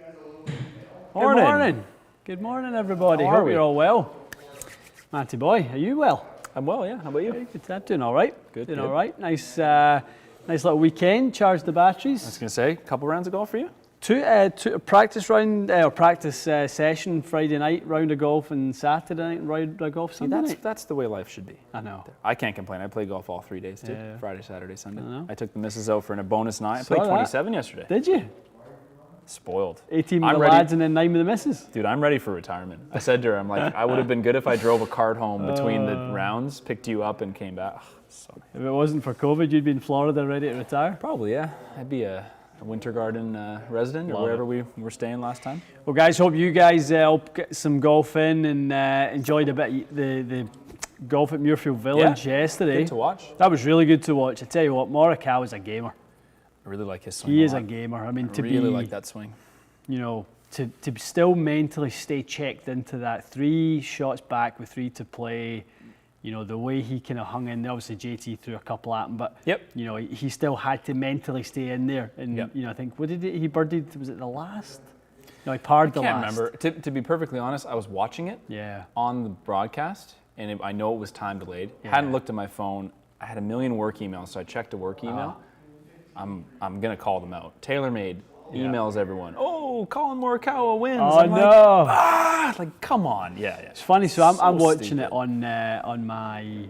Morning. Good morning. Good morning, everybody. How are Hope we? you're all well. Matty boy, are you well? I'm well, yeah. How about you? Good. I'm doing all right. Good, Doing good. all right. Nice little weekend. Charged the batteries. I was going to say, a couple rounds of golf for you? Two practice round or practice session Friday night, round of golf, and Saturday night, and round of golf Sunday night. That's the way life should be. I know. I can't complain. I play golf all 3 days too. Yeah. Friday, Saturday, Sunday. I know. I took the missus out for a bonus night. I Saw played that. 27 yesterday. Did you? Spoiled. 18 with I'm the ready. lads and then 9 with the missus. Dude, I'm ready for retirement. I said to her, I'm like, I would have been good if I drove a cart home between the rounds, picked you up, and came back. So, If it wasn't for COVID, you'd be in Florida ready to retire. probably, yeah. I'd be a Winter Garden resident or Love wherever we were staying last time. Well, guys, hope you guys all get some golf in and enjoyed a bit the golf at Muirfield Village yesterday. Good to watch. That was really good to watch. I tell you what, Morikawa is a gamer. I really like his swing. He is a lot. gamer. I mean, I to really be, like that swing. you know, to still mentally stay checked into that 3 shots back with 3 to play. You know, the way he kind of hung in there. Obviously, JT threw a couple at him, but Yep. you know, he still had to mentally stay in there. And Yep. you know, I think what did he birdied? Was it the last? No, he parred the I can't last. remember. To be perfectly honest, I was watching it Yeah. on the broadcast, and I know it was time delayed. Yeah. Hadn't looked at my phone. I had a million work emails, so I checked a work email. I'm gonna call them out. TaylorMade emails everyone. Oh, Colin Morikawa wins. Oh I'm no! like come on. Yeah. It's funny. So I'm So watching stupid. it on my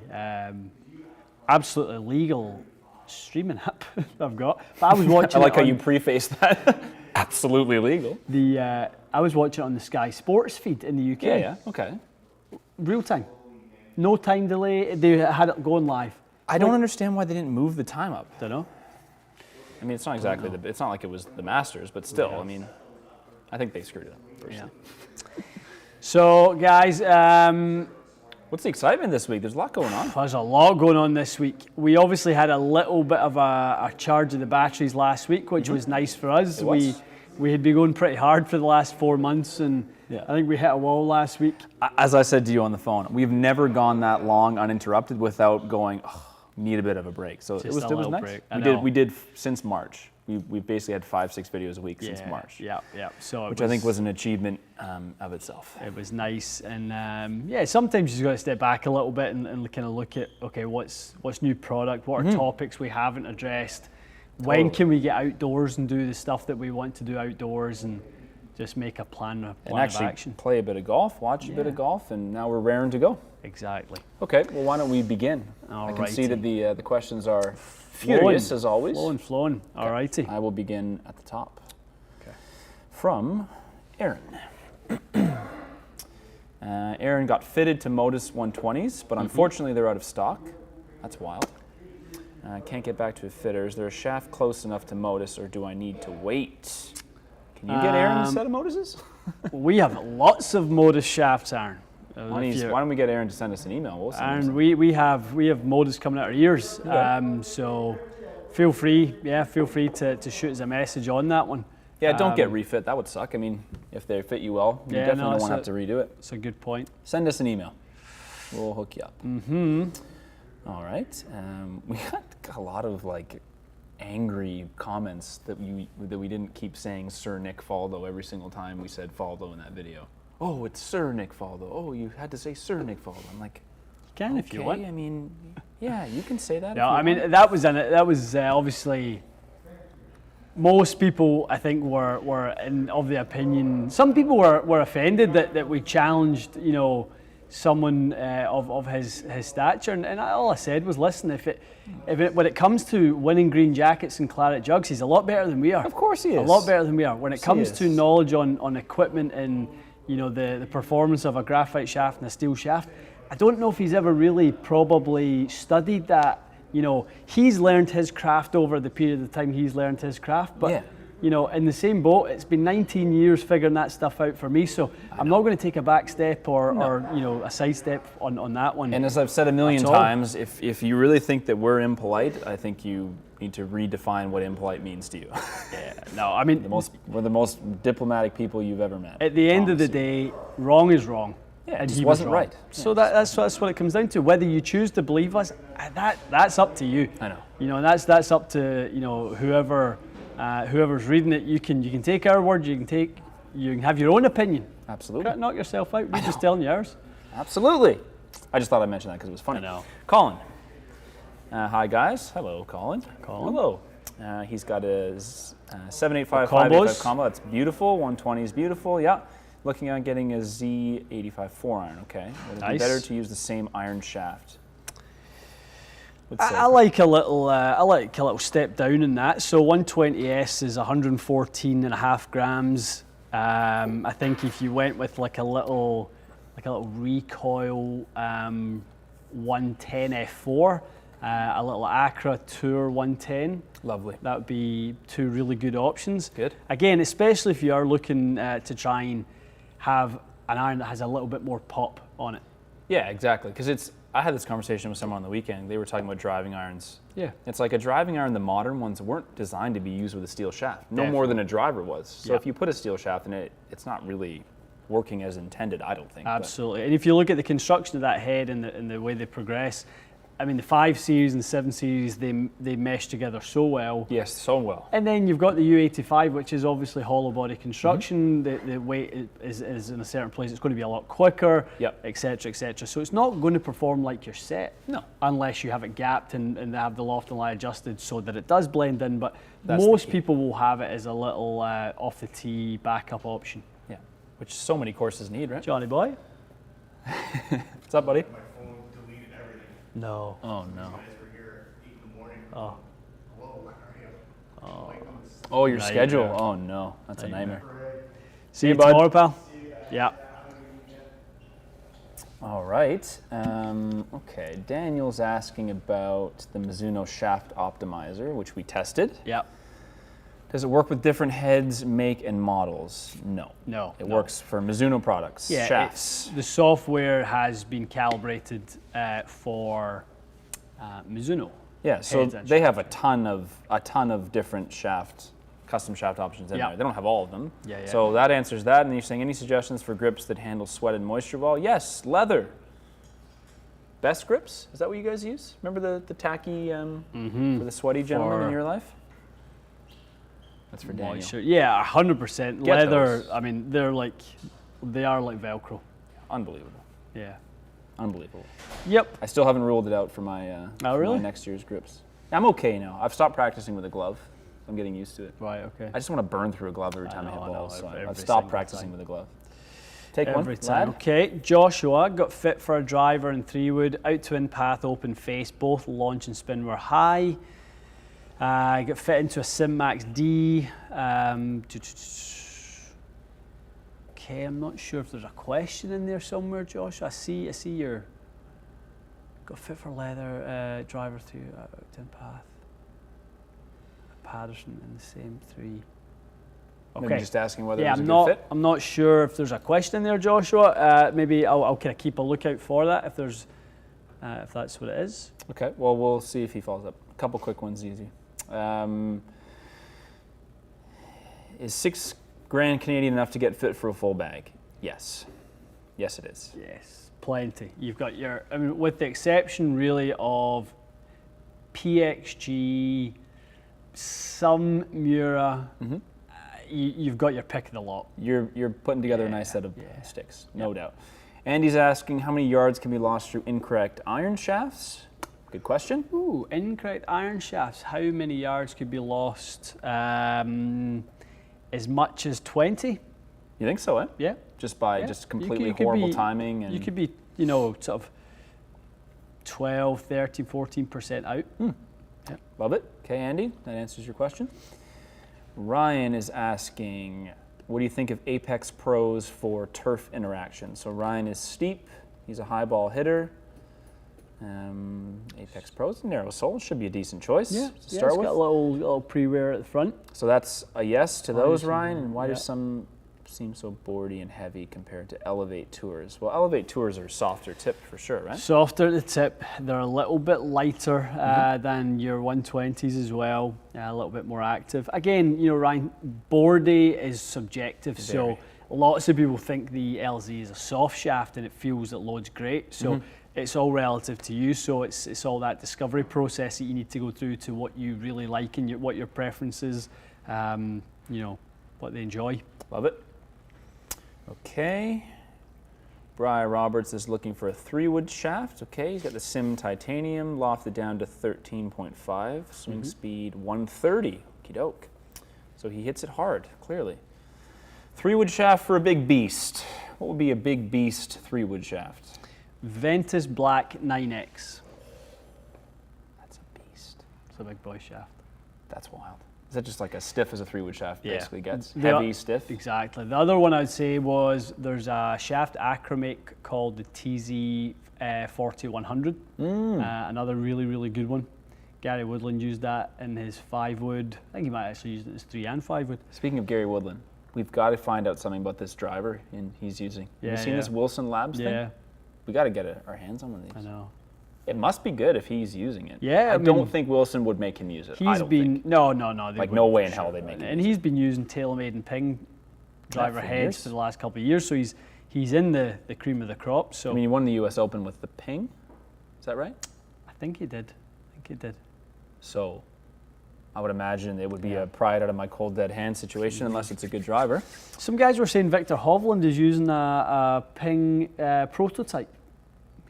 absolutely legal streaming app I've got. But I was watching. I like it how on you preface that. Absolutely legal. I was watching it on the Sky Sports feed in the UK. Yeah. Okay. Real time, no time delay. They had it going live. I don't understand why they didn't move the time up. Don't know. I mean, it's not exactly it's not like it was the Masters, but still, Yeah. I mean, I think they screwed it up. Personally. So guys, What's the excitement this week? There's a lot going on. there's a lot going on this week. We obviously had a little bit of a charge of the batteries last week, which was nice for us. It was. We had been going pretty hard for the last 4 months, and Yeah. I think we hit a wall last week. As I said to you on the phone, we've never gone that long uninterrupted without going, oh, need a bit of a break. So Just it was a little nice. break. I know. We did since March. We basically had 5-6 videos a week since March, Yeah. So which I think was an achievement of itself. It was nice, and sometimes you just got to step back a little bit and kind of look at what's new product, what are topics we haven't addressed, when Totally. can we get outdoors and do the stuff that we want to do outdoors, and just make a plan And of actually action. play a bit of golf, watch a bit of golf, and now we're raring to go. Exactly. Okay, well, why don't we begin? I can see that the questions are furious, as always. Flowing. All righty. I will begin at the top. Okay. From Aaron. Aaron got fitted to Modus 120s, but unfortunately they're out of stock. That's wild. Can't get back to a fitter. Is there a shaft close enough to Modus, or do I need to wait? Can you get Aaron a set of Moduses? We have lots of Modus shafts, Aaron. Why don't we get Aaron to send us an email? We'll send him And some. we have Modus coming out our ears. Okay. So feel free to shoot us a message on that one. Yeah, don't get refit. That would suck. I mean, if they fit you well, you definitely don't want to have to redo it. It's a good point. Send us an email. We'll hook you up. Mm-hmm. All right. We got a lot of angry comments that we didn't keep saying Sir Nick Faldo every single time we said Faldo in that video. Oh, it's Sir Nick Faldo. Oh, you had to say Sir Nick Faldo. I'm like, You can if you want. I mean, yeah, you can say that. No, if you I mean want. that was obviously. Most people, I think, were of the opinion. Some people were offended that we challenged, someone of his stature, and all I said was, listen, when it comes to winning green jackets and claret jugs, he's a lot better than we are. Of course he is. A lot better than we are. When it comes to is. knowledge on equipment and the performance of a graphite shaft and a steel shaft, I don't know if he's ever really probably studied that. He's learned his craft over the period of time he's learned his craft, but in the same boat, it's been 19 years figuring that stuff out for me, so I'm not going to take a back step or a side step on that one. And as I've said a million That's all. times, if you really think that we're impolite, I think you need to redefine what impolite means to you. Yeah, no, I mean, We're the most diplomatic people you've ever met. at the end of the day, wrong is wrong. Yeah, it and just he was wasn't wrong. right. So that's what it comes down to. Whether you choose to believe us, that's up to you. I know. And that's up to whoever's reading it. You can take our word. You can take you can have your own opinion. Absolutely. Can't knock yourself out. We're just telling you ours. Absolutely. I just thought I'd mention that because it was funny. I know. Colin. Hi, guys. Hello, Colin. Colin. Hello. He's got his 785 combos. 585 combo. That's beautiful. 120 is beautiful. Yeah. Looking at getting a Z85 4-iron. Okay. Would it be Nice. better to use the same iron shaft? I like a little step down in that. So 120S is 114.5 grams. I think if you went with like a little recoil 110 F4, a little Acra Tour 110. Lovely. That would be two really good options. Good. Again, especially if you are looking to try and have an iron that has a little bit more pop on it. Yeah, exactly. Because I had this conversation with someone on the weekend. They were talking about driving irons. Yeah. It's like a driving iron, the modern ones weren't designed to be used with a steel shaft. No more than a driver was. So Yeah. if you put a steel shaft in it, it's not really working as intended, I don't think. Absolutely. And if you look at the construction of that head and the way they progress, I mean, the 5 Series and 7 Series, they mesh together so well. Yes, so well. And then you've got the U85, which is obviously hollow body construction. The weight is in a certain place. It's going to be a lot quicker, Yep. et cetera, et cetera. So it's not going to perform like your set. No. Unless you have it gapped and have the loft and lie adjusted so that it does blend in. But That's the most key. people will have it as a little off the tee backup option. Yeah, which so many courses need, right? Johnny boy? What's up, buddy? My phone deleted everything. No. Oh, no. You guys were here at 8 in the morning. Oh. Hello, where are you? Like, on this Oh, your Nightmare. schedule? Oh, no. That's a nightmare. parade. See you bud. tomorrow, pal. Yeah. All right. Okay, Daniel's asking about the Mizuno Shaft Optimizer, which we tested. Yeah. Does it work with different heads, make, and models? No. No. It no. works for Mizuno products, Yeah, shafts. the software has been calibrated for Mizuno. Yeah, so heads and they have a ton of different custom shaft options in Yeah. there. They don't have all of them. Yeah, yeah. So that answers that. And you're saying any suggestions for grips that handle sweat and moisture ball? Yes, leather. Best grips? Is that what you guys use? Remember the tacky for the sweaty gentleman in For- your life? That's for Daniel. Moisture. Yeah, 100%. Get Leather, those. I mean, they are like Velcro. Unbelievable. Yeah. Unbelievable. Yep. I still haven't ruled it out for my, for really? my next year's grips. I'm okay now. I've stopped practicing with a glove. I'm getting used to it. Right, okay. I just want to burn through a glove every time I, know, hit I know, balls, so every I've single stopped practicing time. with a glove. Take Every one, time. lad. Okay, Joshua got fit for a driver in 3-wood, out to in path, open face, both launch and spin were high. Got fit into a Simmax D. Okay, I'm not sure if there's a question in there somewhere, Josh. I see your got fit for leather driver through out to in path. Patterson in the same 3. Maybe just asking whether Yeah, it was a good fit. I'm not sure if there's a question in there, Joshua. Maybe I'll kind of keep a lookout for that if that's what it is. Okay, well, we'll see if he follows up. A couple quick ones, easy. Is $6,000 Canadian enough to get fit for a full bag? Yes. Yes, it is. Yes, plenty. You've got with the exception really of PXG, some Mura, you've got your pick of the lot. You're putting together a nice set of yeah. sticks, no doubt. Andy's asking how many yards can be lost through incorrect iron shafts? Good question. Ooh, incorrect iron shafts. How many yards could be lost? As much as 20? You think so, eh? Yeah. Just by Yeah. just completely You could horrible be- timing and You could be, sort of 12, 13, 14% out. love it. Okay, Andy, that answers your question. Ryan is asking, what do you think of Apex Pros for turf interaction? So Ryan is steep. He's a high ball hitter. Apex Pros, narrow sole, should be a decent choice to start it's with. got a little pre-wear at the front. So that's a yes to those, Obviously, Ryan. And why yeah. does some seem so boardy and heavy compared to Elevate Tours? Well, Elevate Tours are softer tipped for sure, right? Softer at the tip. They're a little bit lighter than your 120s as well. A little bit more active. Again, Ryan, boardy is subjective. So Very. lots of people think the LZ is a soft shaft and it feels it loads great. So it's all relative to you. So it's all that discovery process that you need to go through to what you really like and what your preferences, what they enjoy. Love it. Okay. Briar Roberts is looking for a 3-wood shaft. Okay, he's got the Sim Titanium, lofted down to 13.5, swing speed 130. Okie doke. So he hits it hard, clearly. 3-wood shaft for a big beast. What would be a big beast 3-wood shaft? Ventus Black 9X. That's a beast. It's a big boy shaft. That's wild. Is that just like as stiff as a 3-wood shaft basically gets? The- Heavy, stiff? Exactly. The other one I'd say was there's a shaft acromake called the TZ 4100. Another really, really good one. Gary Woodland used that in his 5-wood. I think he might actually use it in his 3 and 5-wood. Speaking of Gary Woodland, we've got to find out something about this driver he's using. Yeah, Have you seen this Wilson Labs thing? Yeah, We got to get our hands on one of I these. know. It must be good if he's using it. Yeah, I I don't mean, think Wilson would make him use it. I He's don't been think. no. They Like, no wouldn't, way for in hell sure. they'd make him And use he's been using TaylorMade and Ping driver for heads years. for the last couple of years, so he's in the cream of the crop. So I mean, he won the U.S. Open with the Ping. Is that right? I think he did. So I would imagine it would be a pried out of my cold dead hand situation unless it's a good driver. Some guys were saying Victor Hovland is using a Ping prototype.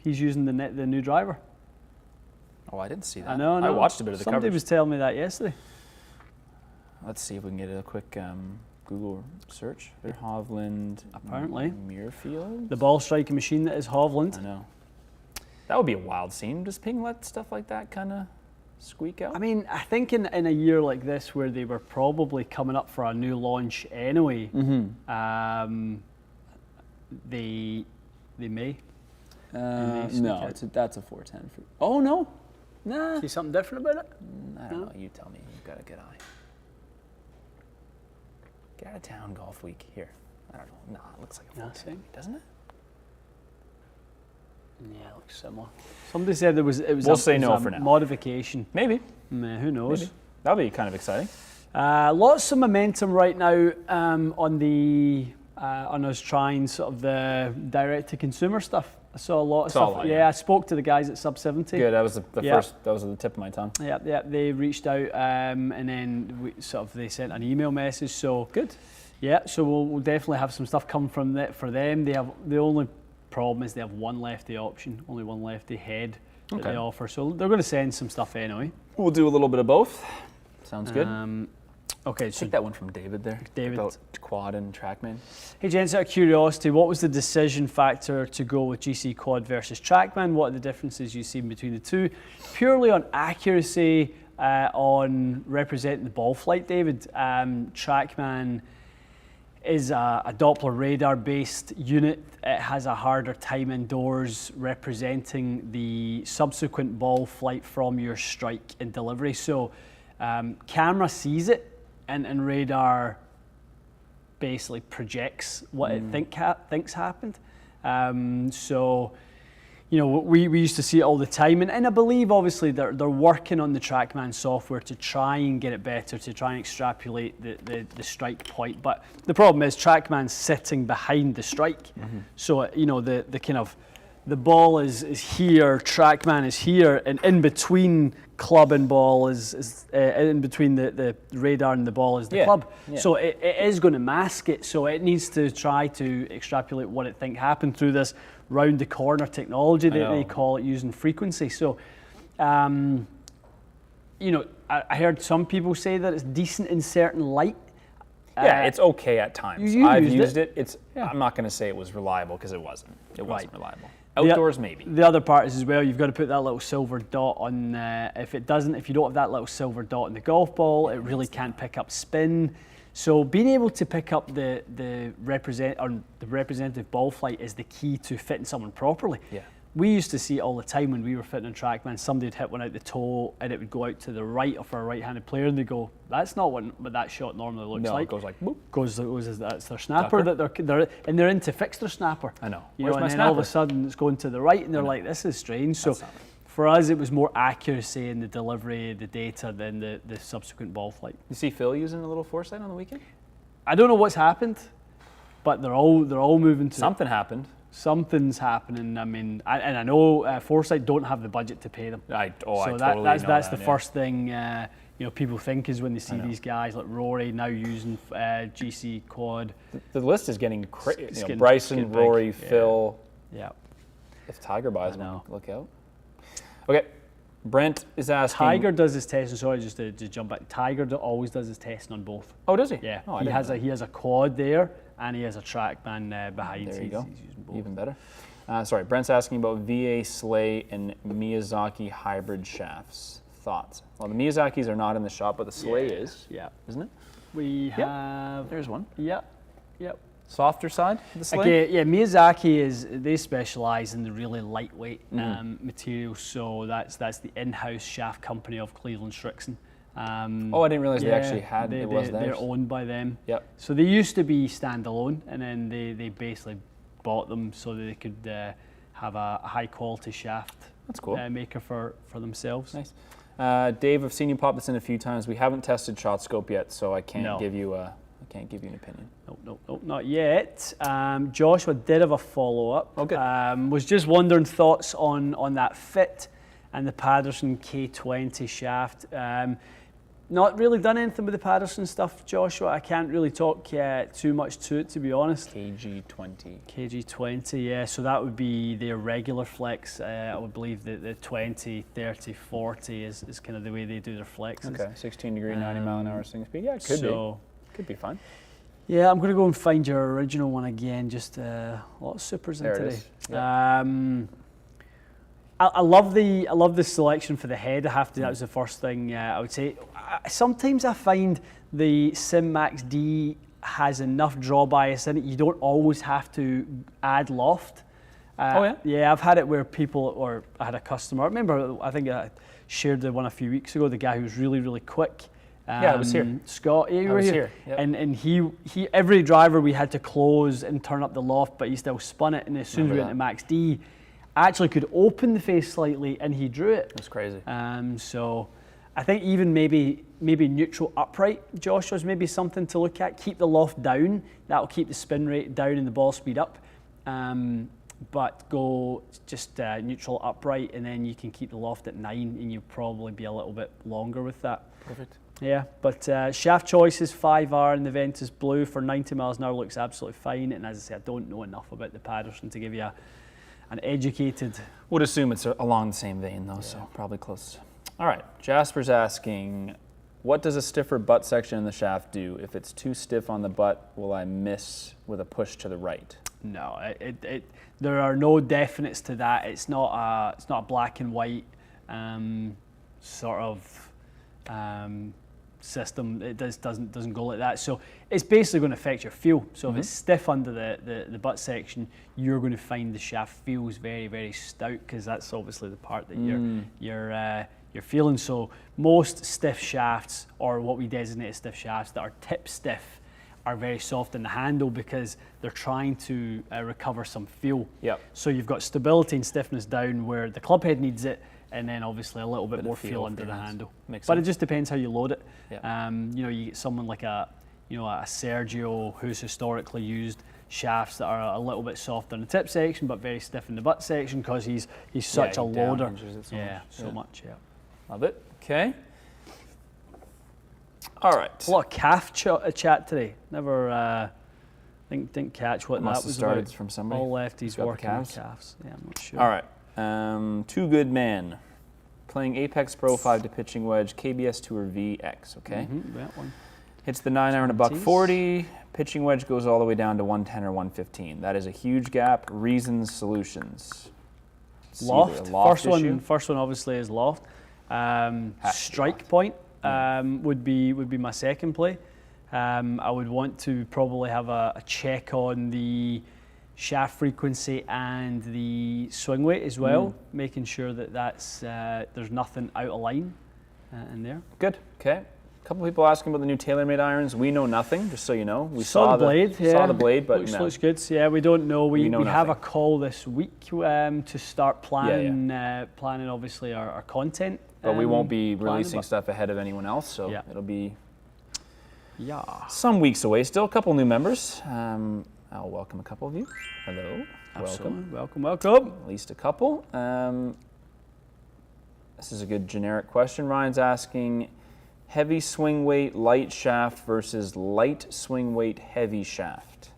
He's using the new driver. Oh, I didn't see that. I know. I watched a bit of the Somebody coverage. was telling me that yesterday. Let's see if we can get a quick Google search. Hovland. Apparently. Muirfield. The ball striking machine that is Hovland. I know. That would be a wild scene. Does Ping let stuff like that kind of squeak out? I mean, I think in a year like this where they were probably coming up for a new launch anyway, they may. No, that's a 410. Oh, no. Nah. See something different about it? I don't know. You tell me. You've got a good eye. Get out of town golf week. Here. I don't know. Nah, it looks like a 410, doesn't it? Yeah, it looks similar. Somebody said it was We'll say no for now. Modification. Maybe. Who knows? Maybe. That'll be kind of exciting. Lots of momentum right now on us trying sort of the direct to consumer stuff. I saw a lot of stuff. I spoke to the guys at Sub 70. Good. That was the first. That was the tip of my tongue. Yeah. They reached out and then they sent an email message. So good. Yeah. So we'll definitely have some stuff come from that for them. They have the only problem is they have one lefty option, only one lefty head that they offer. So they're going to send some stuff anyway. We'll do a little bit of both. Sounds good. Okay, so take that one from David there. David. About quad and Trackman. Hey gents, out of curiosity, what was the decision factor to go with GCQuad versus Trackman? What are the differences you see between the two? Purely on accuracy, on representing the ball flight, David, Trackman is a Doppler radar based unit. It has a harder time indoors representing the subsequent ball flight from your strike and delivery. So camera sees it and radar basically projects what it thinks happened. So, you know, we used to see it all the time, and I believe obviously they're working on the Trackman software to try and get it better, to try and extrapolate the strike point. But the problem is Trackman's sitting behind the strike, so you know the kind of the ball is here, Trackman is here, and in between club and ball is in between the radar and the ball is the club. Yeah. So it is going to mask it. So it needs to try to extrapolate what it think happened through this round the corner technology that they call it, using frequency. So, you know, I heard some people say that it's decent in certain light. Yeah, it's okay at times. I've used it. I'm not going to say it was reliable because it wasn't. It wasn't reliable. Outdoors, maybe. The other part is as well, you've got to put that little silver dot on. If you don't have that little silver dot in the golf ball, it really can't pick up spin. So being able to pick up the representative ball flight is the key to fitting someone properly. Yeah. We used to see it all the time when we were fitting on Trackman. Somebody would hit one out the toe and it would go out to the right of a right-handed player, and they go, "That's not what that shot normally looks like." It goes like, boop. That's their snapper that they're in to fix their snapper. I know. You know, and then all of a sudden it's going to the right, and they're like, "This is strange." So for us, it was more accuracy in the delivery of the data than the subsequent ball flight. You see Phil using a little foresight on the weekend? I don't know what's happened, but they're all moving to something happened. Something's happening. I mean, and I know Foresight don't have the budget to pay them. I totally so know that's the first thing. people think is when they see these guys like Rory now using GCQuad. The list is getting crazy. It's getting- Bryson, it's getting Rory, big. Yeah. Phil. Yeah. If Tiger buys I know. one, look out. Okay, Brent is asking. Tiger does his testing. Sorry, just to jump back. Tiger always does his testing on both. Oh, does he? Yeah, Oh, I he didn't know. has a quad there, and he has a Trackman behind. There you He's go. using both. Even better. Sorry, Brent's asking about VA Slay and Miyazaki hybrid shafts. Thoughts? Well, the Miyazakis are not in the shop, but the Slay is, Yeah, isn't it? we have. There's one. Yep. Softer side of the Slay? Okay, yeah, Miyazaki they specialize in the really lightweight materials, so that's the in-house shaft company of Cleveland Strixon. Oh, I didn't realize they actually had it was They're theirs. owned by them. Yep. So they used to be standalone, and then they basically bought them so that they could have a high quality shaft. That's cool. Maker for themselves. Nice. Dave, I've seen you pop this in a few times. We haven't tested Shot Scope yet, so I can't give you an opinion. Nope, not yet. Joshua did have a follow-up. Oh, good. Was just wondering thoughts on that fit and the Patterson K20 shaft. Not really done anything with the Patterson stuff, Joshua. I can't really talk too much to it, to be honest. KG20. KG20, yeah. So that would be their regular flex. I would believe the 20, 30, 40 is kind of the way they do their flexes. Okay, 16 degree, 90 mile an hour swing speed. Yeah, it could be. Could be fun. Yeah, I'm going to go and find your original one again. Just a lot of supers in There it today. is. Yeah. I love the selection for the head. I have to. That was the first thing I would say. Sometimes I find the Sim Max D has enough draw bias in it. You don't always have to add loft. Oh yeah. Yeah, I've had it where or I had a customer. I remember, I think I shared the one a few weeks ago. The guy who was really quick. Yeah, I was here. Scott, yeah, you I were was here. here, yep. And he every driver we had to close and turn up the loft, but he still spun it. And as soon as we went to Max D, I actually could open the face slightly, and he drew it. That's crazy. So I think even maybe neutral upright, Joshua's maybe something to look at. Keep the loft down. That'll keep the spin rate down and the ball speed up. But go just neutral upright, and then you can keep the loft at 9, and you'll probably be a little bit longer with that. Perfect. Yeah, but shaft choices, 5R in the Ventus Blue for 90 miles an hour looks absolutely fine. And as I say, I don't know enough about the Patterson to give you an educated. Would assume it's along the same vein though, so probably close. All right, Jasper's asking, what does a stiffer butt section in the shaft do? If it's too stiff on the butt, will I miss with a push to the right? No, there are no definites to that. It's not a black and white sort of system. It doesn't go like that. So it's basically going to affect your feel. So if it's stiff under the butt section, you're going to find the shaft feels very stout, because that's obviously the part that you're feeling. So most stiff shafts, or what we designate as stiff shafts that are tip stiff, are very soft in the handle because they're trying to recover some feel. Yep. So you've got stability and stiffness down where the club head needs it, and then obviously a little bit more feel under the handle. Makes But sense. it just depends how you load it. Yeah. You get someone like a Sergio who's historically used shafts that are a little bit soft in the tip section but very stiff in the butt section because he's such a he loader. down-hinges it so much. Yeah. Love it. Okay. All right. A lot of calf chat today. Never didn't catch what Must that have was started about. from somebody. All lefties Who's got the working on calves? calves. Yeah, I'm not sure. All right. Too Good Man. Playing Apex Pro 5 to pitching wedge, KBS Tour VX, okay? That one. Hits the 9-iron a buck 20s. 40. Pitching wedge goes all the way down to 110 or 115. That is a huge gap. Reasons, solutions. It's either Loft. a loft issue. First one obviously is loft. Has to be Strike loft. point would be my second play. I would want to probably have a check on the shaft frequency and the swing weight as well, making sure that there's nothing out of line in there. Good. Okay. A couple people asking about the new TaylorMade irons. We know nothing, just so you know. We Saw the blade, Saw the blade, but no. looks good. So, yeah, we don't know. We know have a nothing. call this week to start planning obviously our content. But we won't be planning, releasing but- stuff ahead of anyone else, so Yeah. it'll be Yeah. some weeks away still. A couple new members. I'll welcome a couple of you. Hello. Welcome. Welcome. At least a couple. This is a good generic question. Ryan's asking, Heavy swing weight, light shaft versus light swing weight, heavy shaft.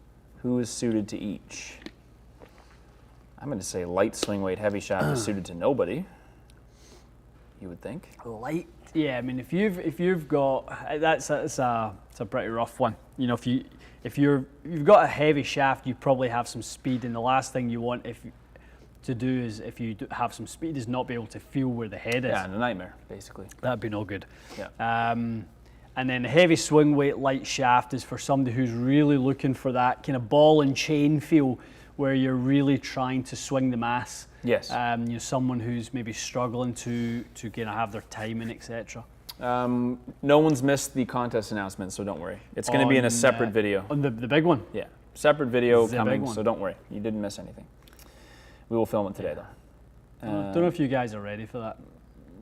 Who is suited to each? I'm going to say light swing weight, heavy shaft is suited to nobody. You would think. Light. Yeah, I mean, if you've got that's a pretty rough one. You know, if you've got a heavy shaft, you probably have some speed, and the last thing you want to do is if you have some speed is not be able to feel where the head is. Yeah, and a nightmare, basically. That'd be no good. Yeah. And then the heavy swing weight, light shaft is for somebody who's really looking for that kind of ball and chain feel where you're really trying to swing the mass. Yes. Someone who's maybe struggling to kind of have their timing, etc. No one's missed the contest announcement, so don't worry. It's going to be in a separate video. On the big one? Yeah, separate video The coming, big one. so don't worry. You didn't miss anything. We will film it today, though. Don't know if you guys are ready for that.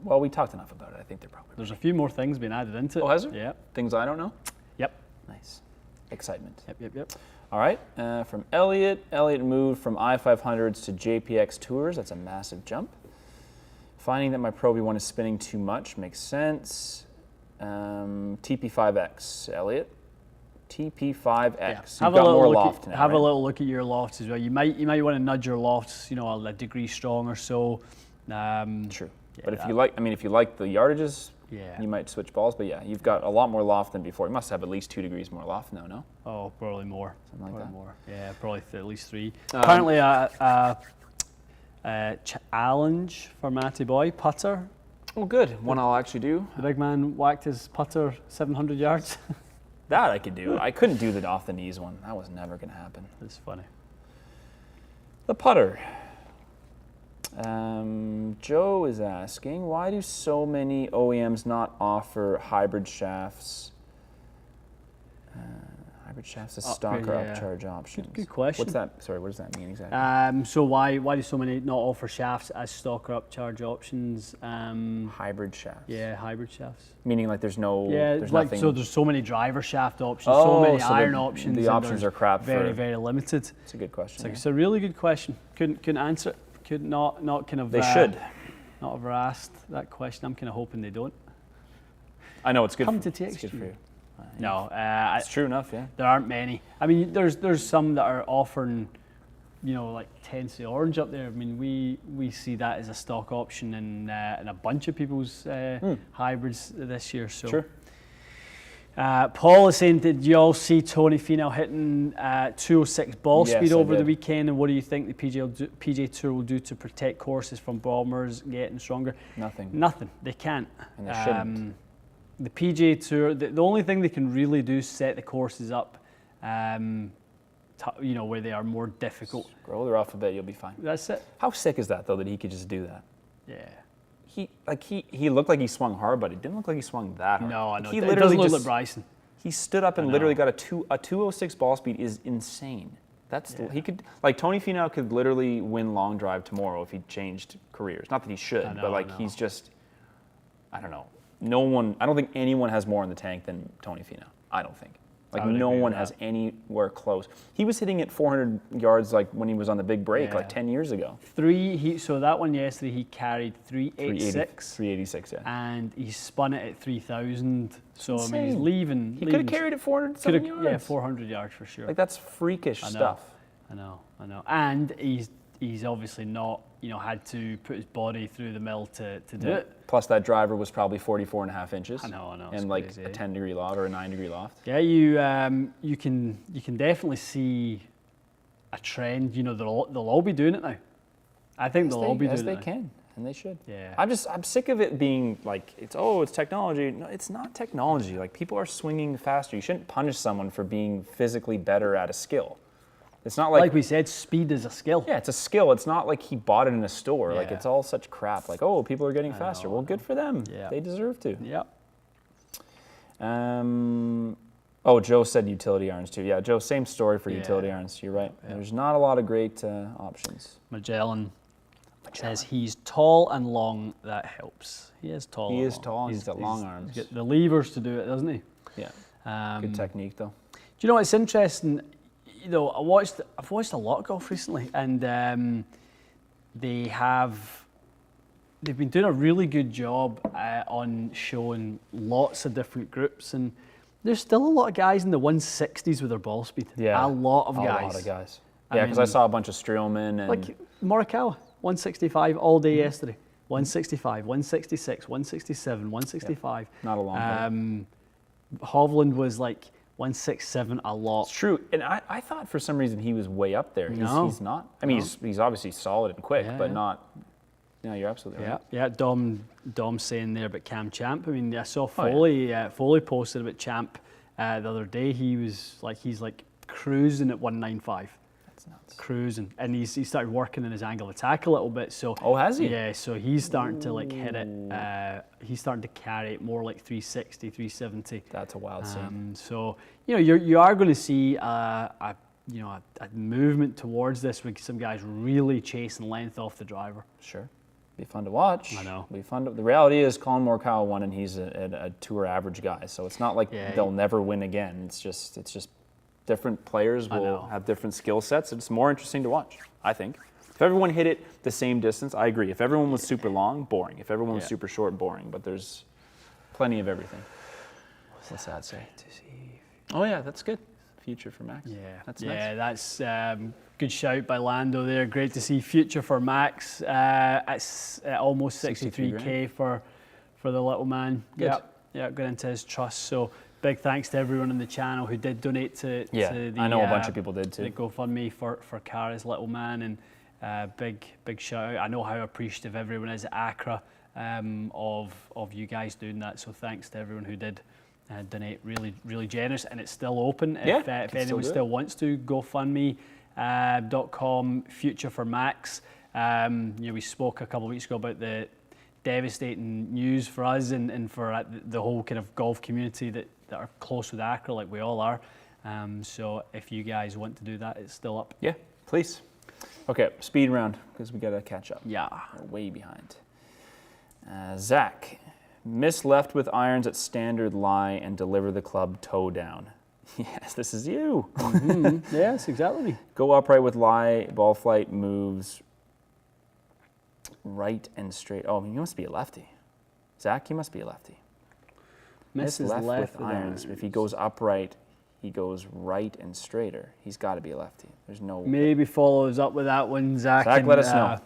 Well, we talked enough about it. I think they're probably. There's a few more things being added into it. Oh, has there? Yeah. Things I don't know? Yep. Nice. Excitement. Yep. All right, from Elliot. Elliot moved from I-500s to JPX Tours. That's a massive jump. Finding that my Pro V1 is spinning too much makes sense. TP5X, Elliot. TP5X. Yeah. You've got more loft now, Have a right? little look at your lofts as well. You might want to nudge your lofts, a degree strong or so. True. Yeah, But if you like the yardages, Yeah. you might switch balls. But yeah, you've got a lot more loft than before. You must have at least 2 degrees more loft now, no? Oh, probably more. Something like Probably that. more. Yeah, probably at least 3. Apparently, challenge for Matty Boy putter. Oh, good. One I'll actually do. The big man whacked his putter 700 yards. That I could do. I couldn't do the off the knees one. That was never going to happen. It's funny. The putter. Joe is asking, why do so many OEMs not offer hybrid shafts? Hybrid shafts as stock or yeah. upcharge options. Good question. What's that? Sorry, what does that mean exactly? So why do so many not offer shafts as stock or upcharge options? Hybrid shafts. Yeah, hybrid shafts. Meaning like there's no. Yeah, There's like nothing. so there's so many driver shaft options, so many so iron the- options. the and options there's are crap Very, for- very limited. It's a good question. It's a really good question. Couldn't answer it. Could not kind of. They should. Not ever asked that question. I'm kind of hoping they don't. I know it's good. Come to It's good TXG. for you. No, It's true enough, yeah. there aren't many. I mean, there's some that are offering, like Tennessee Orange up there. I mean, we see that as a stock option in a bunch of people's hybrids this year. So. Sure. Paul is saying, did you all see Tony Finau hitting 206 ball Yes, speed I over the did. weekend? And what do you think the PGA Tour will do to protect courses from bombers getting stronger? Nothing. Nothing. They can't. And they shouldn't. The PGA Tour, the only thing they can really do is set the courses up, where they are more difficult. Scroll their alphabet, you'll be fine. That's it. How sick is that though that he could just do that? Yeah. He looked like he swung hard, but it didn't look like he swung that hard. No, I know. Like, he It literally doesn't look just like Bryson. he stood up and I literally know. got a 206 ball speed is insane. That's Yeah. he could Tony Finau could literally win long drive tomorrow if he changed careers. Not that he should, I know, but I know. he's just I don't know. I don't think anyone has more in the tank than Tony Finau. I don't think. I would No agree one with has that. anywhere close. He was hitting it 400 yards when he was on the big break Yeah. 10 years ago. So that one yesterday he carried 386. 386, yeah. And he spun it at 3,000. So I mean, he's insane. leaving. He could have carried it 400 yards. Yeah, 400 yards for sure. That's freakish I know. stuff. I know. And he's obviously not, had to put his body through the mill to do it. Plus that driver was probably 44 and a half inches. I know, it's And crazy, a eh? 10 degree loft or a 9 degree loft. Yeah, you can definitely see a trend. They'll all be doing it now. I think they'll all be doing As it they now. can, and they should. Yeah. I'm sick of it being it's technology. No, it's not technology. People are swinging faster. You shouldn't punish someone for being physically better at a skill. It's not Like we said, speed is a skill. yeah, it's a skill. It's not like he bought it in a store. Yeah. It's all such crap. People are getting faster. Well, good for them. Yeah. They deserve to. Yep. Joe said utility irons too. Yeah, Joe, same story for Yeah. utility irons. You're right. There's not a lot of great options. Magellan says he's tall and long. That helps. He is tall. He and is long. tall and he's got long arms. He's got the levers to do it, doesn't he? Yeah, good technique though. Do you know what's interesting? I've watched a lot of golf recently, and they have they've been doing a really good job on showing lots of different groups, and there's still a lot of guys in the 160s with their ball speed. Yeah, a lot of a guys. lot of guys. Yeah, because I saw a bunch of Streelman and Like Morikawa, 165 all day yesterday. 165, 166, 167, 165. not a long way. Hovland was like 167 a lot. It's true, and I thought for some reason he was way up there. He's not. I mean, he's obviously solid and quick, but not. No, you're absolutely right. Yeah. Dom saying there about Cam Champ. I mean, I saw Foley. Foley posted about Champ the other day. He's like cruising at 195. That's nuts. Cruising, and he started working in his angle of attack a little bit. So has he? Yeah, so he's starting to like hit it. He's starting to carry it more like 360, 370. That's a wild scene. So you are going to see a movement towards this with some guys really chasing length off the driver. Sure. Be fun to watch. I know. Be fun. The reality is Colin Morikawa won, and he's a tour average guy. So it's not like they'll never win again. It's just different players will have different skill sets. It's more interesting to watch, I think. If everyone hit it the same distance, I agree. If everyone was super long, boring. If everyone was super short, boring. But there's plenty of everything. What's that say? Oh yeah, that's good. Future for Max. Yeah, that's nice. That's good shout by Lando there. Great to see future for Max at almost 63K for the little man. Good. Yeah, got into his trust. So big thanks to everyone on the channel who did donate to the, I know a bunch of people did too. The GoFundMe for Kara's little man, and big shout out. I know how appreciative everyone is at Accra of you guys doing that. So thanks to everyone who did. Donate, really generous, and it's still open. If anyone still wants to, GoFundMe.com Future for Max. We spoke a couple of weeks ago about the devastating news for us and for the whole kind of golf community that are close with Accra, like we all are. So if you guys want to do that, it's still up. Yeah, please. Okay, speed round because we got to catch up. Yeah, we're way behind. Zach. Miss left with irons at standard lie and deliver the club toe down. Yes, this is you. Yes, exactly. Go upright with lie, ball flight moves right and straight. Oh, you must be a lefty. Zach, you must be a lefty. Miss left with irons. If he goes upright, he goes right and straighter. He's got to be a lefty. There's no. Maybe follows up with that one, Zach. Zach, let us know.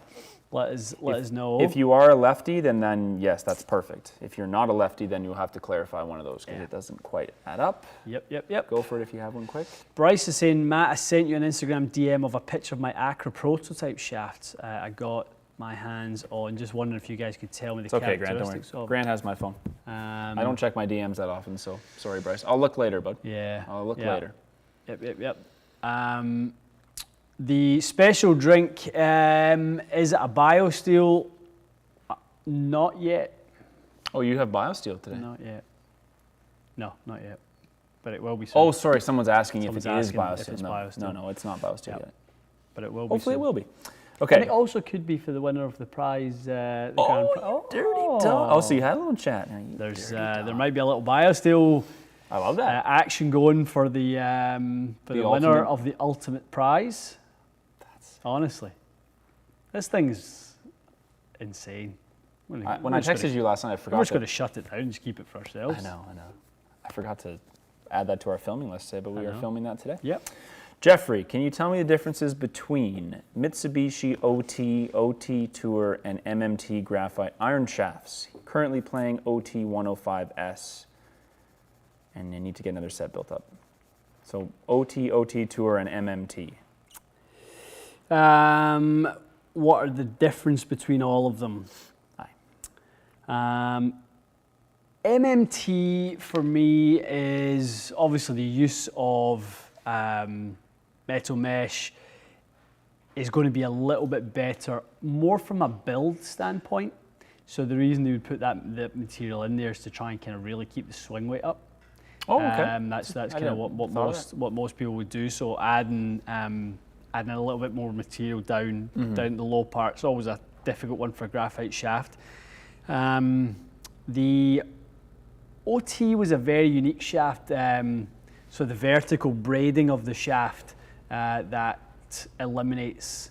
Let us know. If you are a lefty, then yes, that's perfect. If you're not a lefty, then you'll have to clarify one of those because it doesn't quite add up. Yep. Go for it if you have one quick. Bryce is saying, Matt, I sent you an Instagram DM of a picture of my Accra prototype shaft. I got my hands on. Just wondering if you guys could tell me the characteristics. Grant, don't worry. Grant has my phone. I don't check my DMs that often, so sorry, Bryce. I'll look later, bud. Yeah. I'll look later. Yep. The special drink, is it a BioSteel? Not yet. Oh, you have BioSteel today? Not yet. No, not yet. But it will be soon. Oh, sorry, someone's asking if it is BioSteel. If it's no, BioSteel. no, it's not BioSteel yet. But it will be Hopefully soon. It will be. Okay. And it also could be for the winner of the prize. The Grand Prize. Dirty dog. Oh, so you had a little chat. There might be a little BioSteel. I love that. Action going for the winner of the ultimate prize. Honestly, this thing's insane. When I texted you last night, I forgot. We're just going to shut it down and just keep it for ourselves. I know. I forgot to add that to our filming list today, but we are filming that today. Yep. Jeffrey, can you tell me the differences between Mitsubishi OT, OT Tour, and MMT graphite iron shafts? Currently playing OT 105S, and you need to get another set built up. So OT, OT Tour, and MMT. What are the difference between all of them? MMT for me is obviously the use of metal mesh is going to be a little bit better, more from a build standpoint. So the reason they would put that material in there is to try and kind of really keep the swing weight up. Oh, okay. That's kind of what most people would do. So adding a little bit more material down the low part. It's always a difficult one for a graphite shaft. The OT was a very unique shaft. So the vertical braiding of the shaft that eliminates,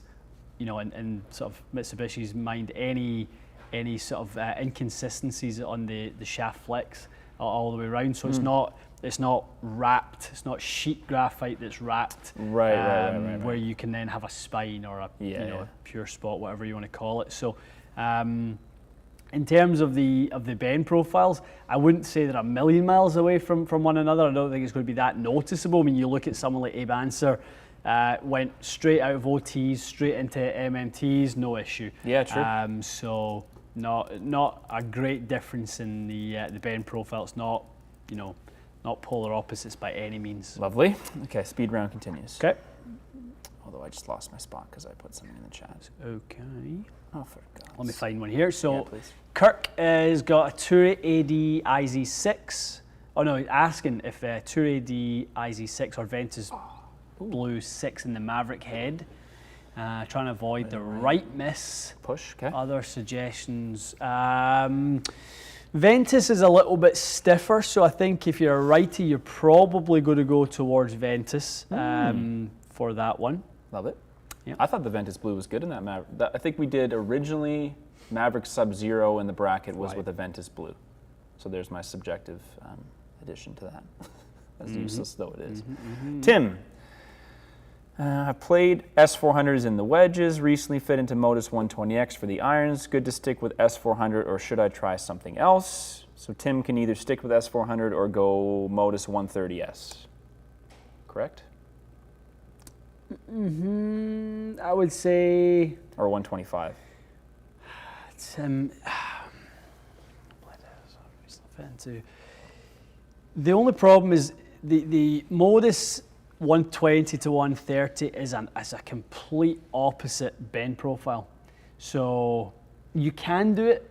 in sort of Mitsubishi's mind, any any sort of inconsistencies on the shaft flex all the way around. So it's not wrapped. It's not sheet graphite that's wrapped. Right. Where you can then have a spine or a a pure spot, whatever you want to call it. So. In terms of the bend profiles, I wouldn't say they're a million miles away from one another. I don't think it's going to be that noticeable. I mean, you look at someone like Abe Answer, went straight out of OTs, straight into MMTs, no issue. Yeah, true. So not a great difference in the bend profile. It's not not polar opposites by any means. Lovely. Okay, speed round continues. Okay. Although I just lost my spot because I put something in the chat. Okay. Oh, for God's Let me find one here. So yeah, please. Kirk has got a Tour AD IZ6. Oh no, he's asking if Tour AD IZ6 or Ventus Blue 6 in the Maverick head. Trying to avoid the right miss. Push, okay. Other suggestions. Ventus is a little bit stiffer, so I think if you're a righty, you're probably going to go towards Ventus for that one. Love it. Yeah. I thought the Ventus Blue was good in that Maverick. I think we did originally Maverick Sub-Zero in the bracket was with a Ventus Blue. So there's my subjective addition to that, as useless though it is. Tim, I've played S400s in the wedges, recently fit into Modus 120X for the irons. Good to stick with S400 or should I try something else? So Tim can either stick with S400 or go Modus 130S. Correct? I would say... Or 125. It's, the only problem is the Modus 120 to 130 is a complete opposite bend profile. So you can do it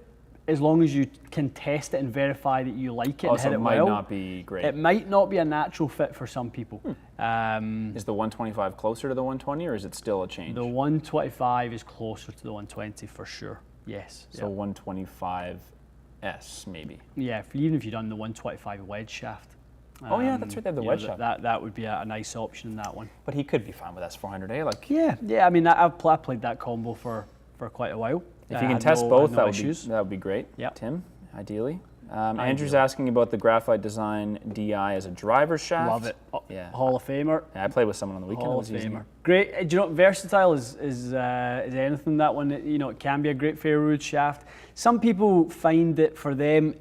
as long as you can test it and verify that you like it and hit it well. So it might not be great. It might not be a natural fit for some people. Is the 125 closer to the 120 or is it still a change? The 125 is closer to the 120 for sure, yes. So 125S maybe? Yeah, even if you've done the 125 wedge shaft. Oh yeah, that's right, they have the wedge shaft. That would be a nice option in that one. But he could be fine with S400A. Like yeah. I mean, I've played that combo for quite a while. If you can test both, that would be great. Yep. Tim, ideally. Andrew's asking about the graphite design DI as a driver shaft. Love it. Yeah. Hall of Famer. Yeah, I played with someone on the weekend. Hall of Famer. Great. Do you know, versatile is anything. That one, it can be a great fairway wood shaft. Some people find that for them,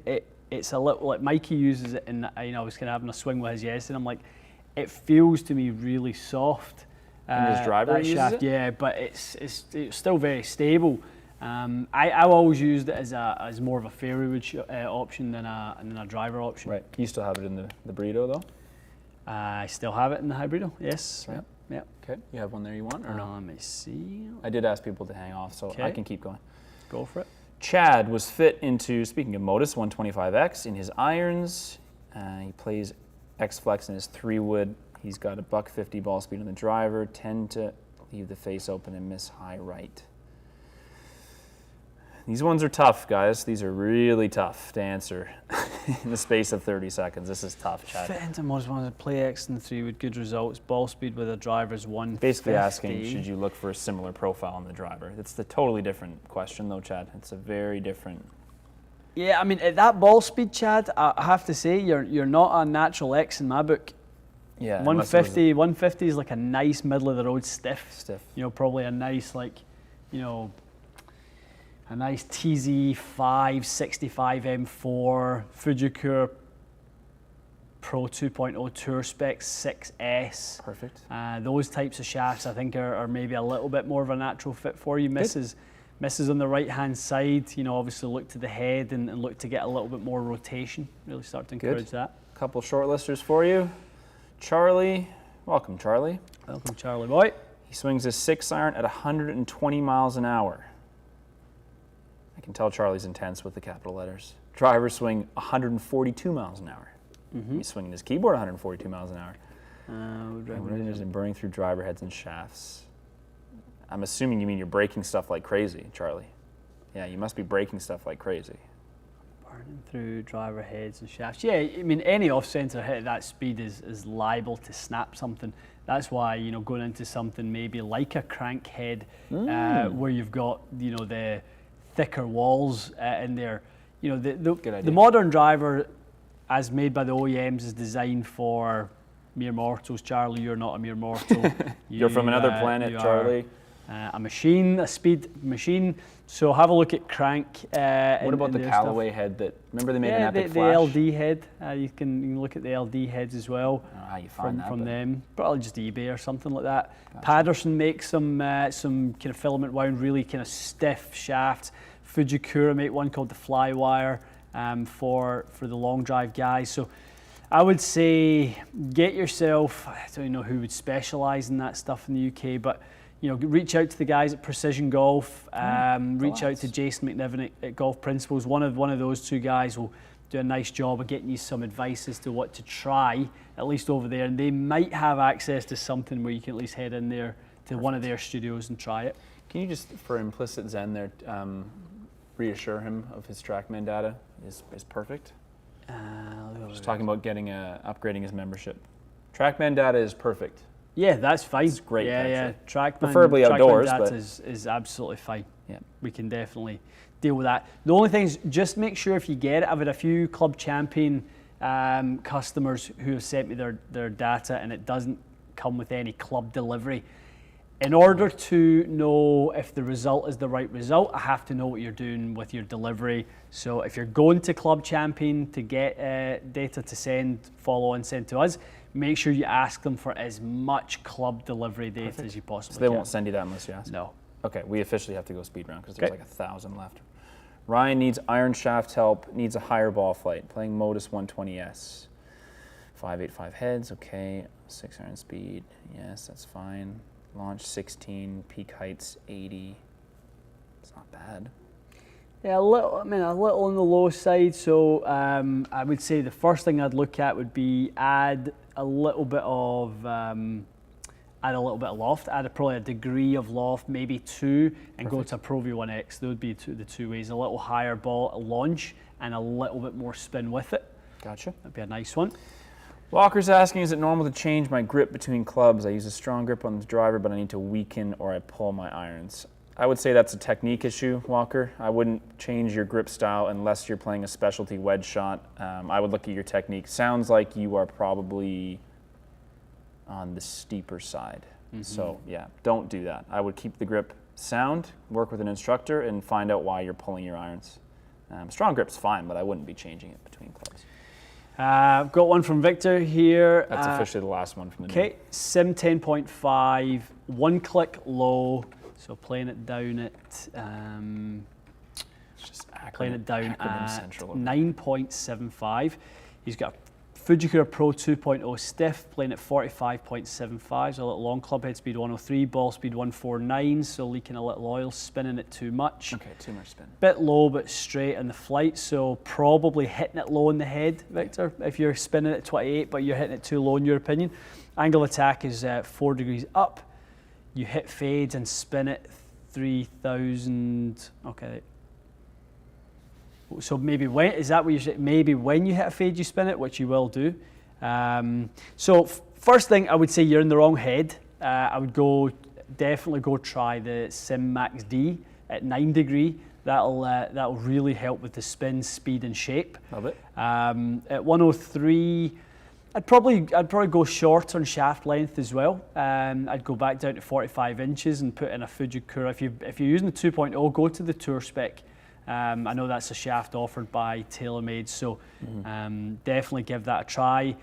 it's a little like Mikey uses it, and I was kind of having a swing with his yesterday. And I'm like, it feels to me really soft. And his driver that uses shaft, it? yeah, but it's still very stable. I always used it as more of a fairway wood option than a driver option. Right. You still have it in the burrito though? I still have it in the hybrido. Yes. Right. Yep. Okay. You have one there you want or no? Let me see. I did ask people to hang off, so Okay. I can keep going. Go for it. Chad was fit into, speaking of Modus 125X, in his irons. He plays X-Flex in his 3-wood. He's got a $150 ball speed on the driver, tend to leave the face open and miss high right. These ones are tough, guys. These are really tough to answer in the space of 30 seconds. This is tough, Chad. Fit into Modus one to play X in the 3 with good results. Ball speed with a driver's 150. Basically asking, should you look for a similar profile on the driver? It's a totally different question, though, Chad. It's a very different. Yeah, I mean, at that ball speed, Chad, I have to say you're not a natural X in my book. Yeah. 150 is like a nice middle of the road stiff. Stiff. Probably a nice a nice TZ5 65 M4 Fujikura Pro 2.0 Tour Spec 6S. Perfect. Those types of shafts I think are maybe a little bit more of a natural fit for you. Misses on the right hand side, obviously look to the head and look to get a little bit more rotation. Really start to encourage that. A couple shortlisters for you. Charlie, welcome Charlie. Welcome Charlie boy. He swings a 6-iron at 120 miles an hour. I can tell Charlie's intense with the capital letters. Driver swing 142 miles an hour. He's swinging his keyboard 142 miles an hour. And burning through driver heads and shafts. I'm assuming you mean you're breaking stuff like crazy, Charlie. Yeah, you must be breaking stuff like crazy. Burning through driver heads and shafts. Yeah, I mean, any off-center hit at that speed is liable to snap something. That's why, going into something maybe like a crank head, where you've got, the thicker walls in there. You know, Good the idea. modern driver, as made by the OEMs, is designed for mere mortals. Charlie, you're not a mere mortal. You're from another planet, you are, Charlie. a machine, a speed machine. So have a look at Crank. What about the Callaway head that, remember they made an Epic the Flash? LD head. You can look at the LD heads as well. I don't know how you find From that. them, probably just eBay or something like that. Gotcha. Patterson makes some kind of filament wound, really kind of stiff shafts. Fujikura make one called the Flywire for the long drive guys. So I would say get yourself, I don't even know who would specialise in that stuff in the UK, but you know, reach out to the guys at Precision Golf. Reach out to Jason McNiven at Golf Principles. One of those two guys will do a nice job of getting you some advice as to what to try, at least over there. And they might have access to something where you can at least head in there to one of their studios and try it. Can you just, for implicit Zen there, reassure him of his Trackman data is perfect? Just talking about upgrading his membership. Trackman data is perfect. Yeah, that's fine. It's great, Yeah. Trackman, Preferably outdoors, Trackman data but is absolutely fine. Yeah. We can definitely deal with that. The only thing is just make sure if you get it, I've had a few Club Champion customers who have sent me their data and it doesn't come with any club delivery. In order to know if the result is the right result, I have to know what you're doing with your delivery. So if you're going to Club Champion to get data to send to us, make sure you ask them for as much club delivery data as you possibly so they can. won't send you that unless you ask. No. Okay, we officially have to go speed round because there's like 1,000 left. Ryan needs iron shaft help, needs a higher ball flight, playing Modus 120S. 585 heads, okay. 6 iron speed, yes, that's fine. Launch 16, peak heights 80. It's not bad. Yeah, a little on the low side. So I would say the first thing I'd look at would be add a little bit of loft. Add probably a degree of loft, maybe 2, and go to a Pro V1X. Those would be the two ways. A little higher ball launch and a little bit more spin with it. Gotcha. That'd be a nice one. Walker's asking, is it normal to change my grip between clubs? I use a strong grip on the driver, but I need to weaken or I pull my irons. I would say that's a technique issue, Walker. I wouldn't change your grip style unless you're playing a specialty wedge shot. I would look at your technique. Sounds like you are probably on the steeper side. So yeah, don't do that. I would keep the grip sound, work with an instructor, and find out why you're pulling your irons. Strong grip's fine, but I wouldn't be changing it between clubs. I've got one from Victor here. That's officially the last one from the Okay, Sim 10.5, one click low. So playing it down at Playing it down acronym at central. 9.75. He's got a Fujikura Pro 2.0 stiff, playing at 45.75. So a little long club head speed 103, ball speed 149. So leaking a little oil, spinning it too much. Okay, too much spin. Bit low but straight in the flight, so probably hitting it low in the head, Victor, if you're spinning at 28 but you're hitting it too low in your opinion. Angle of attack is 4 degrees up. You hit fades and spin it 3,000. Okay. So maybe when, is that what you said? Maybe when you hit a fade you spin it, which you will do. So first thing, I would say you're in the wrong head. I would definitely go try the Sim Max D at 9 degree. That'll really help with the spin, speed and shape. Love it. At 103, I'd probably go short on shaft length as well. I'd go back down to 45 inches and put in a Fujikura. If you're using the 2.0, go to the Tour spec. I know that's a shaft offered by TaylorMade, so definitely give that a try.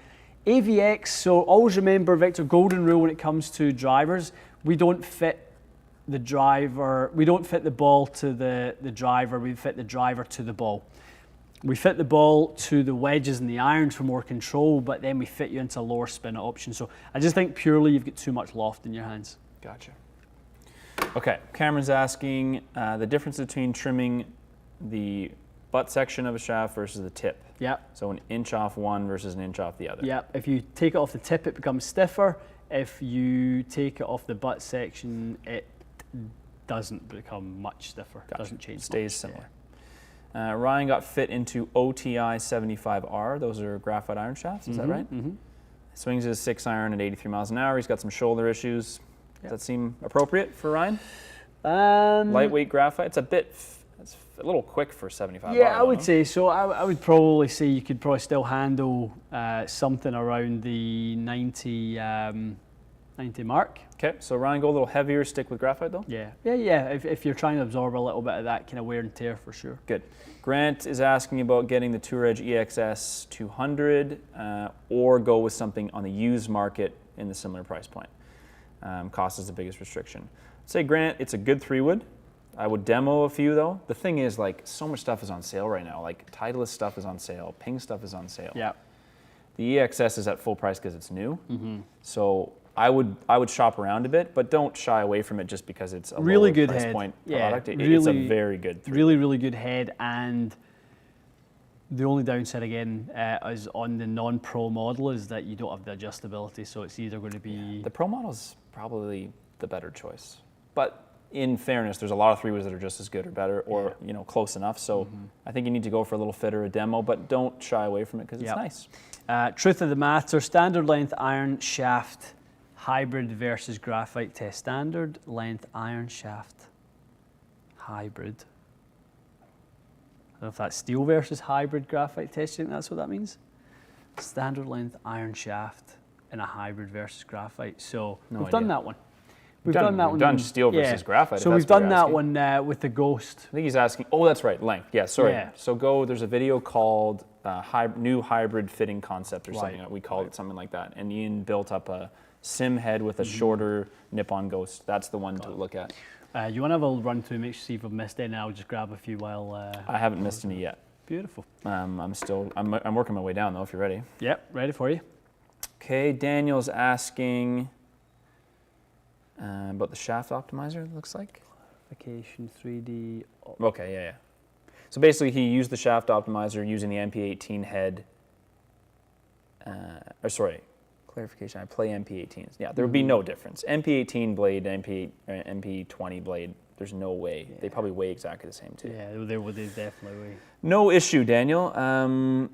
AVX, so always remember, Victor, golden rule when it comes to drivers, we don't fit the ball to the driver, we fit the driver to the ball. We fit the ball to the wedges and the irons for more control, but then we fit you into a lower spin option. So I just think purely you've got too much loft in your hands. Gotcha. Okay, Cameron's asking the difference between trimming the butt section of a shaft versus the tip. Yeah. So an inch off one versus an inch off the other. Yeah, if you take it off the tip, it becomes stiffer. If you take it off the butt section, it doesn't become much stiffer. Gotcha. Doesn't change. Stays much. similar. Ryan got fit into OTI 75R. Those are graphite iron shafts, is that right? Mm-hmm. Swings his 6 iron at 83 miles an hour. He's got some shoulder issues. Does that seem appropriate for Ryan? Lightweight graphite. It's a bit That's a little quick for 75. Yeah, I would say so. I would probably say you could probably still handle something around the 90 mark. Okay, so Ryan, go a little heavier, stick with graphite though? Yeah. If you're trying to absorb a little bit of that kind of wear and tear, for sure. Good. Grant is asking about getting the Tour Edge EXS 200 or go with something on the used market in the similar price point. Cost is the biggest restriction. I'd say, Grant, it's a good 3-wood. I would demo a few though. The thing is, like, so much stuff is on sale right now. Like, Titleist stuff is on sale, Ping stuff is on sale. Yeah. The EXS is at full price because it's new. So I would shop around a bit, but don't shy away from it just because it's a really lower good price head. point Yeah, product. It's a really- very good 3-wood. Really good head, and the only downside again is on the non-pro model is that you don't have the adjustability, so it's either going to be... The Pro model is probably the better choice. But in fairness, there's a lot of 3-woods that are just as good or better or close enough. So I think you need to go for a little fit or a demo, but don't shy away from it because it's nice. Truth of the matter, standard length iron shaft hybrid versus graphite test. Standard length iron shaft hybrid. I don't know if that's steel versus hybrid graphite test. Do you think that's what that means? Standard length iron shaft in a hybrid versus graphite. So we've done that one. We've done that one. We've done steel versus graphite. So if we've that's what done you're that asking. one with the Ghost. I think he's asking, oh, that's right, length. Yeah, sorry. Yeah. So there's a video called New Hybrid Fitting Concept or something. We called it something like that. And Ian built up a sim head with a shorter nip-on Ghost. That's the one to look at. You want to have a run through, make sure see if I've missed any. I'll just grab a few while... I haven't missed any yet. Beautiful. I'm working my way down though, if you're ready. Yep, ready for you. Okay, Daniel's asking about the shaft optimizer, it looks like. Clarification 3D. Okay, yeah. So basically he used the shaft optimizer using the MP18 head. Clarification, I play MP18s. Yeah, there would be no difference. MP18 blade, MP20 blade, there's no way. They probably weigh exactly the same too. Yeah, they definitely weigh. No issue, Daniel.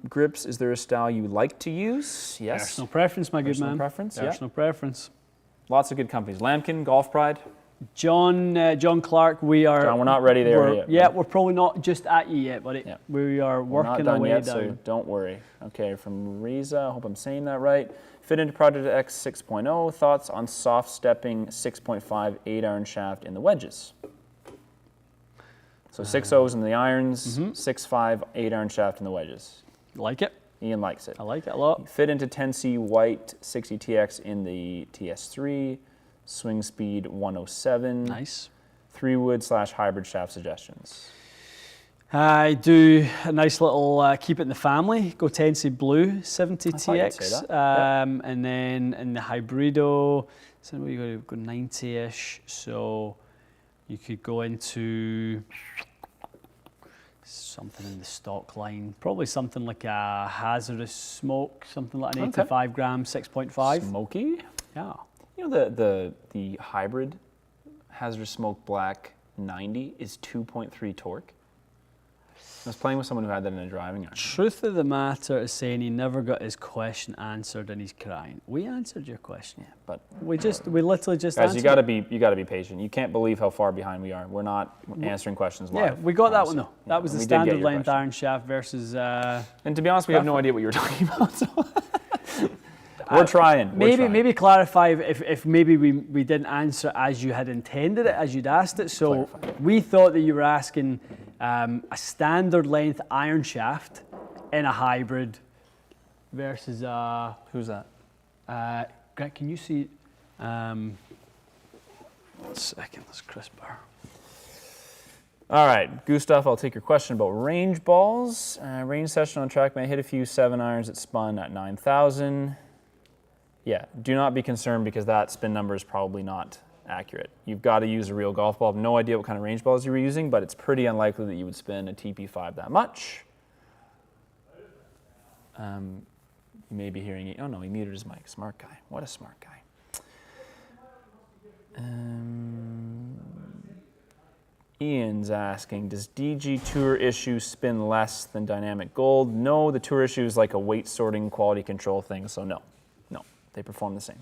Grips, is there a style you like to use? Yes. Personal preference, my good Personal man. preference, yeah. Personal preference. Lots of good companies. Lambkin, Golf Pride. John Clark, we are... John, we're not ready there yet. Yeah, we're probably not just at you yet, buddy. Yeah. We are We're working not our way done yet, down. so don't worry. Okay, from Riza, I hope I'm saying that right. Fit into Project X 6.0. Thoughts on soft stepping 6.5 8-iron shaft in the wedges? So 6 O's in the irons, 6.5 8-iron shaft in the wedges. Like it. Ian likes it. I like it a lot. Fit into 10C white 60TX in the TS3. Swing speed 107. Nice. 3-wood / hybrid shaft suggestions. I do a nice little keep it in the family. Go 10C blue 70 thought you'd say TX, that. and then in the hybrido, so we got to go 90ish. So you could go into something in the stock line, probably something like a hazardous smoke, something like an 85 gram 6.5. Smoky. Yeah. You know the hybrid hazardous smoke black 90 is 2.3 torque. I was playing with someone who had that in a driving iron. Truth of the matter is saying he never got his question answered and he's crying. We answered your question. Yeah, but We literally just guys, answered. you gotta be patient. You can't believe how far behind we are. We're not answering questions live. Yeah, we got that one though. Yeah, That was the we did get standard your length question. iron shaft versus. And to be honest, we have no idea what you were talking about. So we're trying. Maybe clarify if maybe we didn't answer as you had intended it, as you'd asked it. So we thought that you were asking a standard length iron shaft in a hybrid versus Who's that? Greg, can you see? 1 second, that's crisper. All right, Gustav, I'll take your question about range balls. Range session on Trackman, hit a few 7-irons that spun at 9,000. Yeah, do not be concerned because that spin number is probably not accurate. You've got to use a real golf ball. I have no idea what kind of range balls you were using, but it's pretty unlikely that you would spin a TP5 that much. You may be hearing it. Oh no, he muted his mic. Smart guy. What a smart guy. Ian's asking, does DG Tour Issue spin less than Dynamic Gold? No, the Tour Issue is like a weight sorting quality control thing, so no, they perform the same.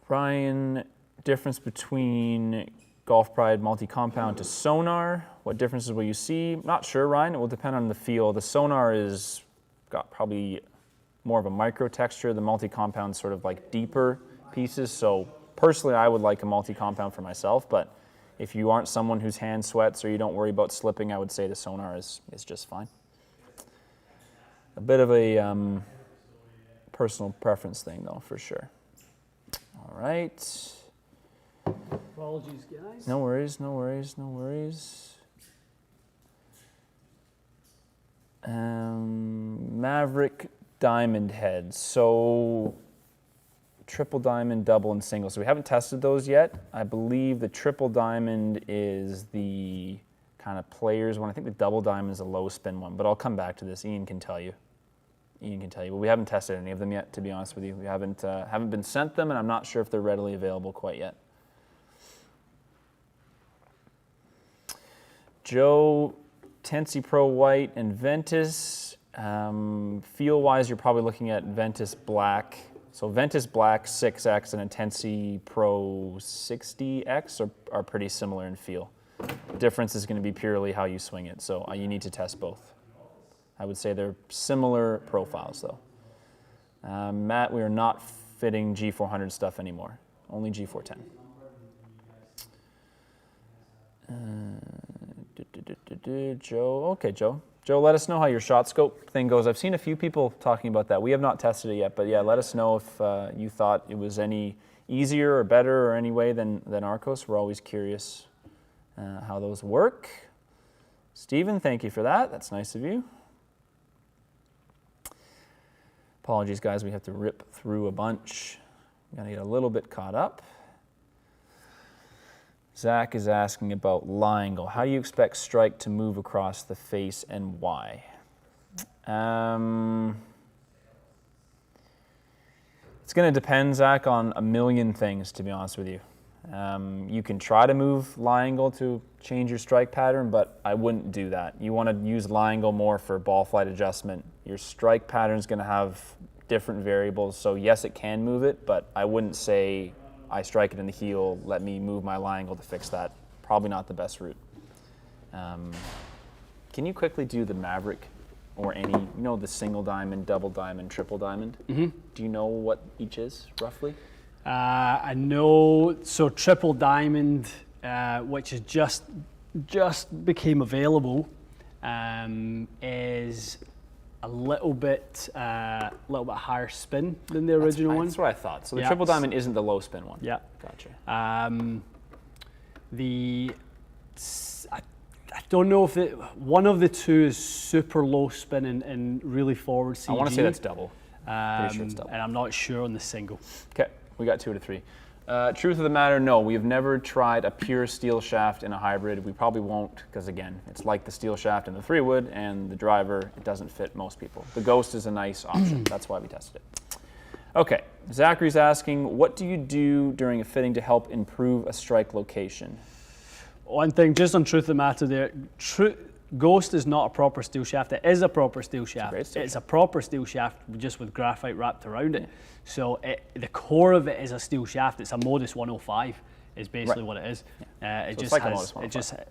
Ryan, difference between Golf Pride multi-compound to sonar. What differences will you see? Not sure, Ryan. It will depend on the feel. The sonar is got probably more of a micro texture. The multi-compound sort of like deeper pieces. So personally, I would like a multi-compound for myself, but if you aren't someone whose hand sweats or you don't worry about slipping, I would say the sonar is just fine. A bit of a personal preference thing though, for sure. All right. Apologies, guys. No worries, no worries, no worries. Maverick diamond heads. So triple diamond, double, and single. So we haven't tested those yet. I believe the triple diamond is the kind of players one. I think the double diamond is a low spin one, but I'll come back to this. Ian can tell you. But we haven't tested any of them yet, to be honest with you. We haven't been sent them, and I'm not sure if they're readily available quite yet. Joe, Tensi Pro White and Ventus. Feel-wise, you're probably looking at Ventus Black. So Ventus Black 6X and a Tensi Pro 60X are pretty similar in feel. The difference is going to be purely how you swing it, so you need to test both. I would say they're similar profiles, though. Matt, we are not fitting G400 stuff anymore, only G410. Joe, okay, Joe. Joe, let us know how your shot scope thing goes. I've seen a few people talking about that. We have not tested it yet, but yeah, let us know if you thought it was any easier or better or any way than Arcos. We're always curious how those work. Stephen, thank you for that. That's nice of you. Apologies, guys. We have to rip through a bunch. We're going to get a little bit caught up. Zach is asking about lie angle. How do you expect strike to move across the face and why? It's going to depend, Zach, on a million things, to be honest with you. You can try to move lie angle to change your strike pattern, but I wouldn't do that. You want to use lie angle more for ball flight adjustment. Your strike pattern is going to have different variables, so yes, it can move it, but I wouldn't say I strike it in the heel, let me move my lie angle to fix that. Probably not the best route. Can you quickly do the Maverick or any, the single diamond, double diamond, triple diamond? Mm-hmm. Do you know what each is, roughly? I know, so triple diamond, which is just became available, is a little bit higher spin than the original one. That's what I thought. So the triple diamond isn't the low spin one. Yeah. Gotcha. I don't know if one of the two is super low spin and really forward CG. I want to say that's double. Pretty sure it's double. And I'm not sure on the single. Okay, we got 2 to 3. Truth of the matter, no, we have never tried a pure steel shaft in a hybrid. We probably won't, because again, it's like the steel shaft in the 3-wood, and the driver, it doesn't fit most people. The Ghost is a nice option. That's why we tested it. Okay, Zachary's asking, what do you do during a fitting to help improve a strike location? One thing, just on truth of the matter there, Ghost is not a proper steel shaft. It is a proper steel shaft. It's a proper steel shaft just with graphite wrapped around it. So the core of it is a steel shaft. It's a Modus 105 is basically what it is. It just like a has, Modus 105.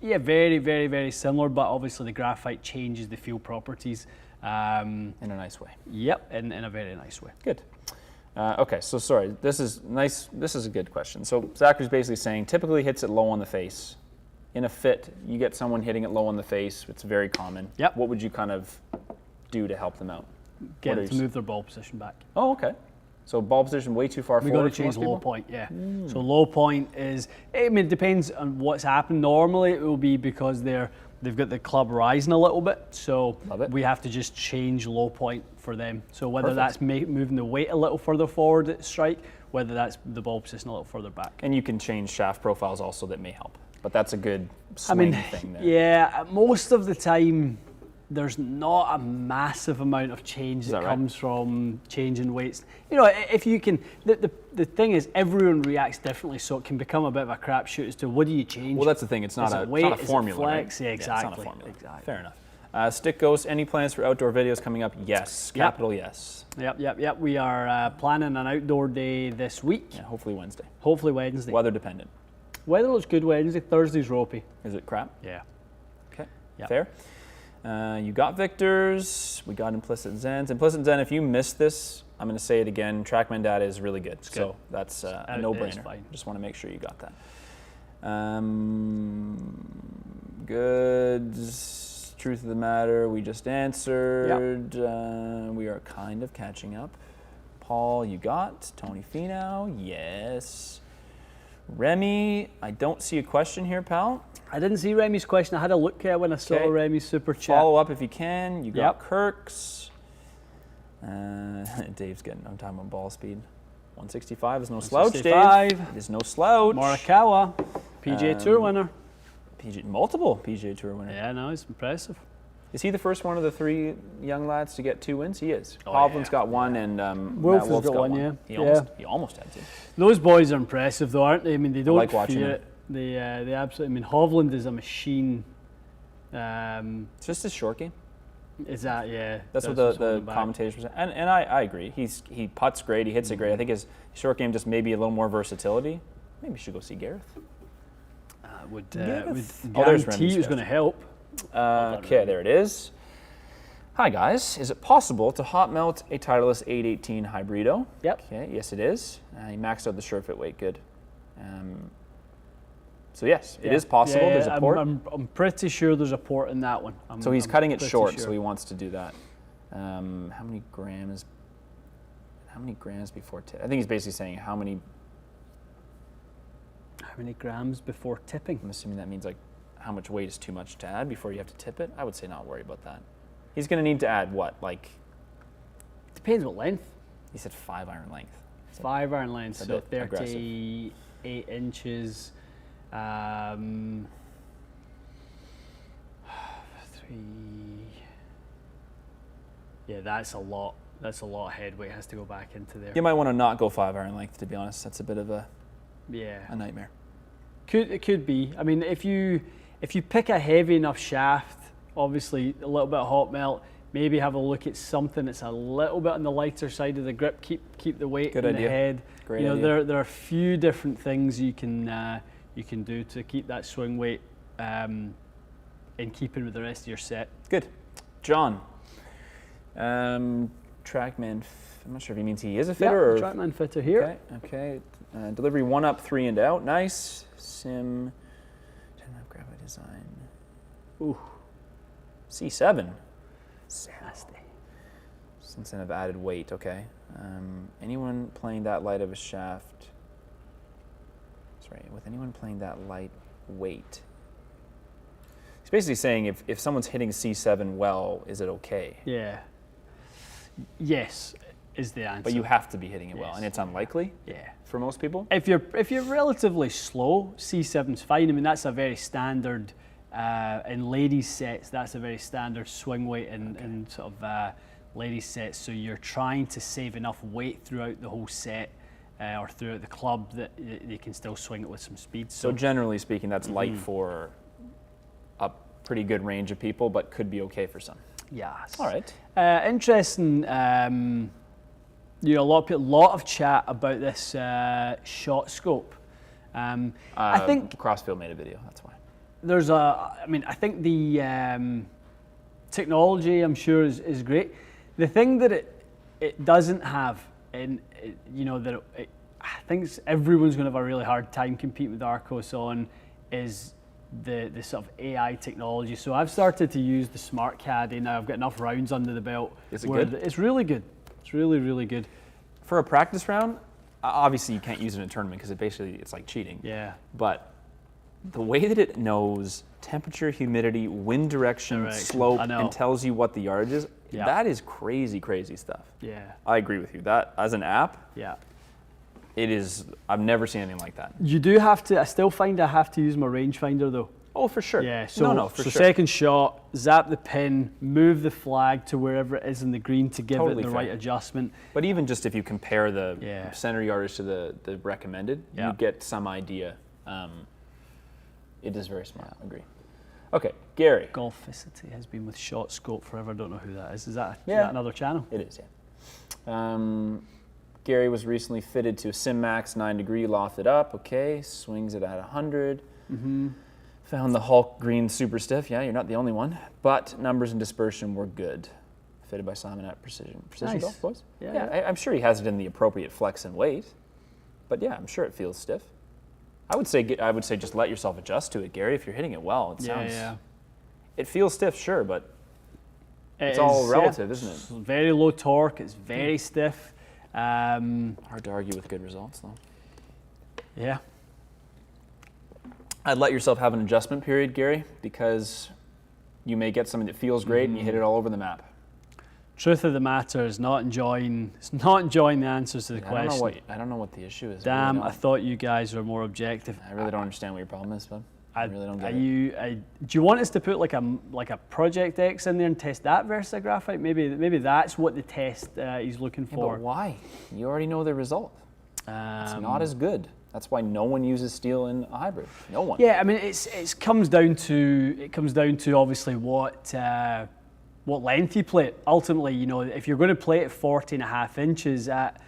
Yeah, very, very, very similar, but obviously the graphite changes the feel properties. In a nice way. Yep, in a very nice way. Good. Okay, so sorry, this is nice. This is a good question. So Zachary's basically saying, typically hits it low on the face. In a fit, you get someone hitting it low on the face. It's very common. Yep. What would you kind of do to help them out? Get them to move their ball position back. Oh, okay. So ball position way too far forward. We've got to change low point, yeah. So low point is, it depends on what's happened. Normally it will be because they've got the club rising a little bit, so we have to just change low point for them. So whether that's moving the weight a little further forward at strike, whether that's the ball position a little further back. And you can change shaft profiles also that may help. But that's a good swing thing there. Yeah, most of the time there's not a massive amount of change that comes from changing weights. If you can, the thing is everyone reacts differently, so it can become a bit of a crapshoot as to what do you change. Well, that's the thing. It's not a formula. Flex? Right? Yeah, exactly. It's not a formula. Exactly. Fair enough. Stick Ghost, any plans for outdoor videos coming up? Yes, Yep. capital yes. Yep. We are planning an outdoor day this week. Yeah, hopefully Wednesday. Hopefully Wednesday. Weather dependent. Weather looks good Wednesday. Thursday's ropey. Is it crap? Yeah. Okay, Yep. fair. You got Victor's. We got Implicit Zens. Implicit Zen, if you missed this, I'm going to say it again. Trackman data is really good. So that's a It is no-brainer. fine. Just want to make sure you got that. Good. Truth of the matter, we just answered. We are kind of catching up. Paul, you got. Tony Finau, yes. Remy, I don't see a question here, pal. I didn't see Remy's question. I had a look at when I saw Okay. Remy's super chat. Follow up if you can. You got Yep. Kirk's. Dave's getting, I'm talking about ball speed. 165 is no slouch, Dave. 165. It is no slouch. Morikawa, PGA Tour winner. Multiple PGA Tour winner. Yeah, no, it's impressive. Is he the first one of the three young lads to get 2 wins? He is. Oh, Hovland's yeah. got one, and Wolf Matt has Wolf's got one, yeah. He almost had to. Those boys are impressive, though, aren't they? I mean, they don't like watching fear them. it. They absolutely. I mean, Hovland is a machine. It's just his short game. Is that yeah? That's what what's the holding back. commentators were saying. And I agree. He putts great. He hits it great. I think his short game just maybe a little more versatility. Maybe you should go see Gareth. Would Yes. Oh, there's guarantee Remy's it was going to help. Okay, there it is. Hi guys, is it possible to hot melt a Titleist 818 Hybrido? Yep. Okay, yes it is. He maxed out the short fit weight, good. So yes, it is possible. Yeah, There's a port. I'm pretty sure there's a port in that one. So he's I'm cutting it pretty short, sure. so he wants to do that. How many grams before tip? I think he's basically saying how many. How many grams before tipping? I'm assuming that means like how much weight is too much to add before you have to tip it. I would say not worry about that. He's going to need to add what? Like Depends what length. he said 5-iron length. 5 iron length, a so bit aggressive. 38 inches. 3. Yeah, that's a lot. That's a lot of head weight has to go back into there. You might want to not go 5-iron length, to be honest. That's a bit of a Yeah. nightmare. It could be. I mean, if you pick a heavy enough shaft, obviously a little bit of hot melt. Maybe have a look at something that's a little bit on the lighter side of the grip. Keep the weight Good in idea. the head. Great you know, idea. there are a few different things you can do to keep that swing weight in keeping with the rest of your set. Good. John. Trackman. I'm not sure if he means he is a fitter or. Trackman fitter here. Okay. Delivery 1 up, 3 and out. Nice. Sim. 10-lap graphite design. Ooh, C7. nasty. Since then I've added weight. Okay. Anyone playing that light of a shaft? Sorry, with anyone playing that light weight. He's basically saying if someone's hitting C7 well, is it okay? Yeah. Yes, is the answer. But you have to be hitting it well, Yes. and it's unlikely Yeah. for most people. If you're relatively slow, C7's fine. I mean, that's a very standard in ladies sets. That's a very standard swing weight in sort of ladies sets. So you're trying to save enough weight throughout the whole set or throughout the club that they can still swing it with some speed. So generally speaking, that's light for a pretty good range of people, but could be okay for some. yes. All right. Interesting. You know, a lot of chat about this shot scope. I think Crossfield made a video. That's why. there's I think the technology, I'm sure, is great. The thing that it doesn't have, and you know, that I think everyone's going to have a really hard time competing with Arcos on, is the sort of AI technology. So I've started to use the Smart Caddy now. I've got enough rounds under the belt. Is it where good? It's really good. It's really, really good. For a practice round, obviously you can't use it in a tournament because it's like cheating. Yeah. But the way that it knows temperature, humidity, wind direction, Direction. slope, I know. and tells you what the yardage is, Yeah. that is crazy, crazy stuff. Yeah. I agree with you. That as an app, Yeah. it is. I've never seen anything like that. You do have to. I still find I have to use my rangefinder though. Oh, for sure. Yeah. So for so sure. second shot, zap the pin, move the flag to wherever it is in the green to give Totally it the fair. right adjustment. But even just if you compare the Yeah. center yardage to the recommended, Yeah. you get some idea. It is very smart. I agree. Okay, Gary. Golficity has been with Shot Scope forever. Don't know who that is. Is that Yeah. another channel? It is, yeah. Gary was recently fitted to a SimMax 9-degree, lofted up. Okay, swings it at 100. Found the Hulk green super stiff. Yeah, you're not the only one. But numbers and dispersion were good. Fitted by Simon at Precision. Precision Nice. Golf, boys? Yeah. I'm sure he has it in the appropriate flex and weight. But yeah, I'm sure it feels stiff. I would say just let yourself adjust to it, Gary. If you're hitting it well, it sounds. Yeah. It feels stiff, sure, but it's all relative, isn't it? It's very low torque. It's very stiff. Hard to argue with good results, though. Yeah. I'd let yourself have an adjustment period, Gary, because you may get something that feels great and you hit it all over the map. Truth of the matter is not enjoying the answers to the question. I don't know what the issue is. Damn, I I thought you guys were more objective. really don't understand what your problem is, but I really don't get it. Do you want us to put like a Project X in there and test that versus a graphite? Maybe that's what the test he's looking for. But why? You already know the result. It's not as good. That's why no one uses steel in a hybrid. No one. Yeah, I mean it comes down to obviously what length you play it. Ultimately, you know, if you're going to play it 40.5 inches at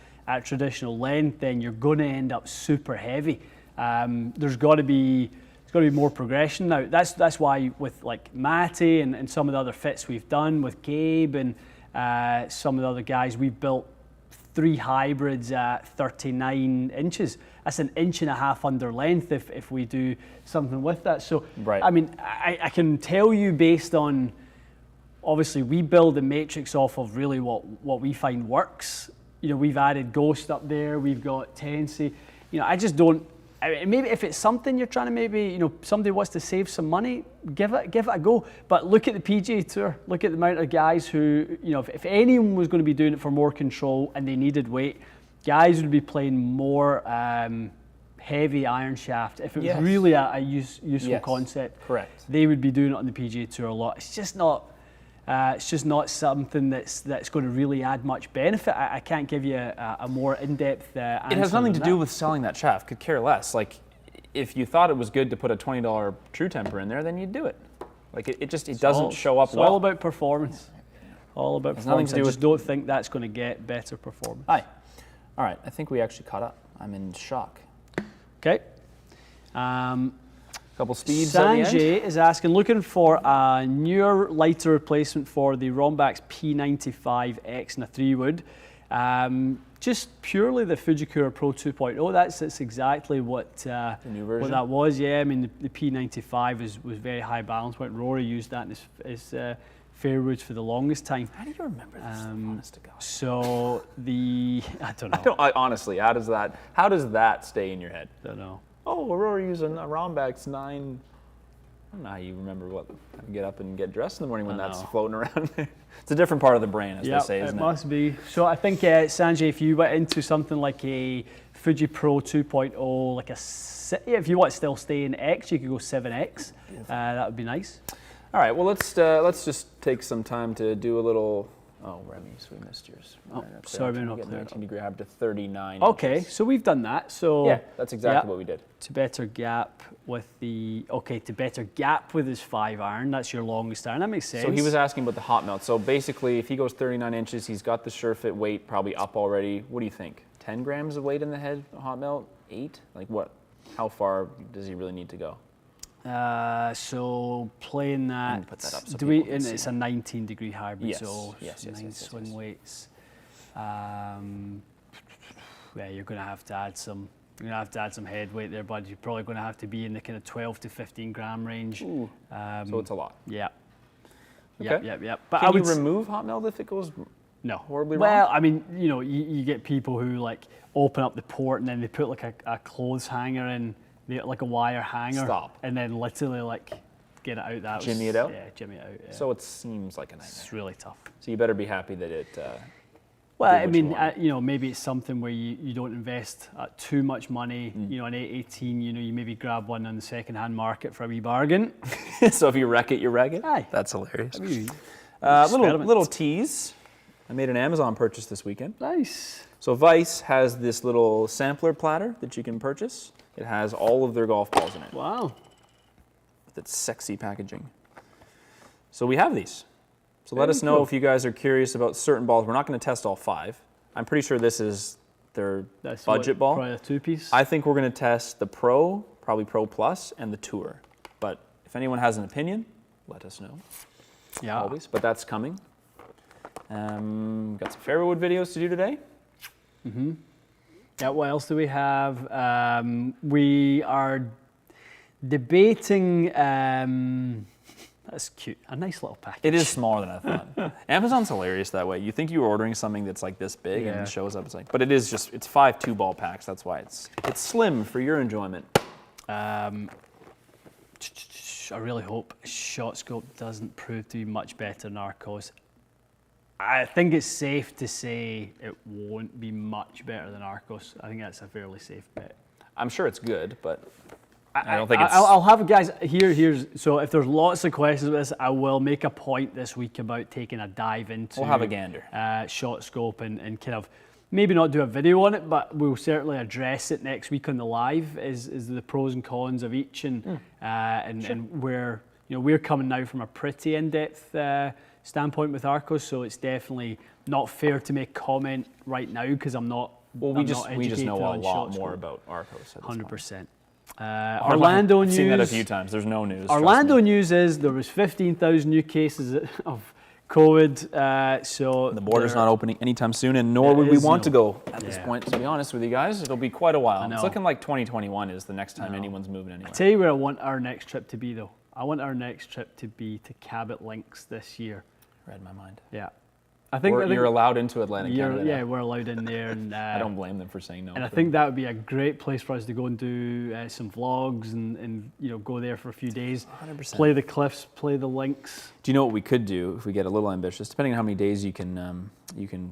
traditional length, then you're going to end up super heavy. There's got to be more progression now. That's why with like Matty and some of the other fits we've done with Gabe and some of the other guys, we've built 3 hybrids at 39 inches. That's an inch and a half under length if we do something with that. So, right. I mean, I can tell you based on, obviously we build a matrix off of really what we find works. You know, we've added Ghost up there, we've got Tensei. You know, I just don't, I mean, maybe if it's something you're trying to maybe, you know, somebody wants to save some money, give it a go. But look at the PGA Tour. Look at the amount of guys who, you know, if anyone was going to be doing it for more control and they needed weight, guys would be playing more heavy iron shaft. If it was really a useful concept, correct, they would be doing it on the PGA Tour a lot. It's just not something that's going to really add much benefit. I can't give you a more in-depth answer. It has nothing to do with selling that shaft. Could care less. Like, if you thought it was good to put a $20 True Temper in there, then you'd do it. Like, it doesn't show up well. It's all about performance. All about performance. Nothing to do I just don't think that's going to get better performance. Hi. All right. I think we actually caught up. I'm in shock. Okay. Couple speeds at the end. Sanjay is asking, looking for a newer, lighter replacement for the Rombax P95X in a 3-wood. Just purely the Fujikura Pro 2.0. That's exactly what the new version? What that was. Yeah, I mean the P95 was very high balance point. Rory used that in his fairwoods for the longest time. How do you remember this? Honest to God. So I don't know. Honestly, how does that stay in your head? Don't know. Oh, Aurora using a Rombax 9. I don't know how you remember how to get up and get dressed in the morning when that's floating around there. It's a different part of the brain, as they say, isn't it? It must be. So I think, Sanjay, if you went into something like a Fuji Pro 2.0, like if you want to still stay in X, you could go 7X. That would be nice. All right, well, let's just take some time to do a little. Oh, Remy, so we missed yours. Oh, sorry, we're not clear. 19-degree hybrid to 39. Okay, inches. so we've done that. So yeah, that's exactly what we did. To better gap with his 5-iron. That's your longest iron. That makes sense. So he was asking about the hot melt. So basically, if he goes 39 inches, he's got the SureFit weight probably up already. What do you think? 10 grams of weight in the head, hot melt? 8? Like what? How far does he really need to go? So playing that, put that up so and it's a 19-degree hybrid, yes. so yes, 9 swing weights. Yeah, you're going to have to add some. You're going to have to add some head weight there, bud. You're probably going to have to be in the kind of 12 to 15 gram range. Ooh. So it's a lot. Yeah. Okay. Yep. But Can you remove hot melt if it goes horribly wrong? Well, I mean, you know, you get people who like open up the port and then they put like a clothes hanger in. Like a wire hanger, and then literally like get it out. That jimmy it out. Yeah, jimmy it out. Yeah. So it seems like a nightmare. It's really tough. So you better be happy that it. Well, I mean, you know, maybe it's something where you don't invest too much money. You know, an 818, you know, you maybe grab one on the second-hand market for a wee bargain. So if you wreck it, you wreck it. Aye, that's hilarious. Little tease. I made an Amazon purchase this weekend. Nice. So Vice has this little sampler platter that you can purchase. It has all of their golf balls in it. Wow. That's sexy packaging. So we have these. So let us know if you guys are curious about certain balls. We're not going to test all 5. I'm pretty sure this is their budget ball. Probably a 2-piece. I think we're going to test the Pro, probably Pro Plus, and the Tour. But if anyone has an opinion, let us know. Yeah. Always. But that's coming. Got some Fairwood videos to do today. Yeah, what else do we have? We are debating, that's cute, a nice little package. It is smaller than I thought. Amazon's hilarious that way. You think you were ordering something that's like this big and Yeah. it shows up, it's like, but it is just, it's 5 2-ball packs. That's why it's slim for your enjoyment. I really hope Shot Scope doesn't prove to be much better than Arcos. I think it's safe to say it won't be much better than Arcos. I think that's a fairly safe bet. I'm sure it's good, but I don't think it's... I'll have guys here's so if there's lots of questions about this, I will make a point this week about taking a dive into. We'll have a gander. Shot Scope and kind of maybe not do a video on it, but we'll certainly address it next week on the live. Is the pros and cons of each and where we're coming now from a pretty in-depth standpoint with Arcos, so it's definitely not fair to make comment right now because I'm not. Well, we just know a lot more Scope. about Arcos. 100%. Orlando I've news. seen that a few times. There's no news. Orlando news is there was 15,000 new cases of COVID. So the border's not opening anytime soon, and nor would we want to go at this Yeah. point. To be honest with you guys, it'll be quite a while. know. It's looking like 2021 is the next time anyone's moving anywhere. I tell you where I want our next trip to be, though. I want our next trip to be to Cabot Links this year. Read my mind. Yeah, I think You're allowed into Atlantic Canada. Yeah, we're allowed in there, and I don't blame them for saying no. And I think that would be a great place for us to go and do some vlogs and go there for a few days. 100%. Play the cliffs, play the links. Do you know what we could do if we get a little ambitious? Depending on how many days you can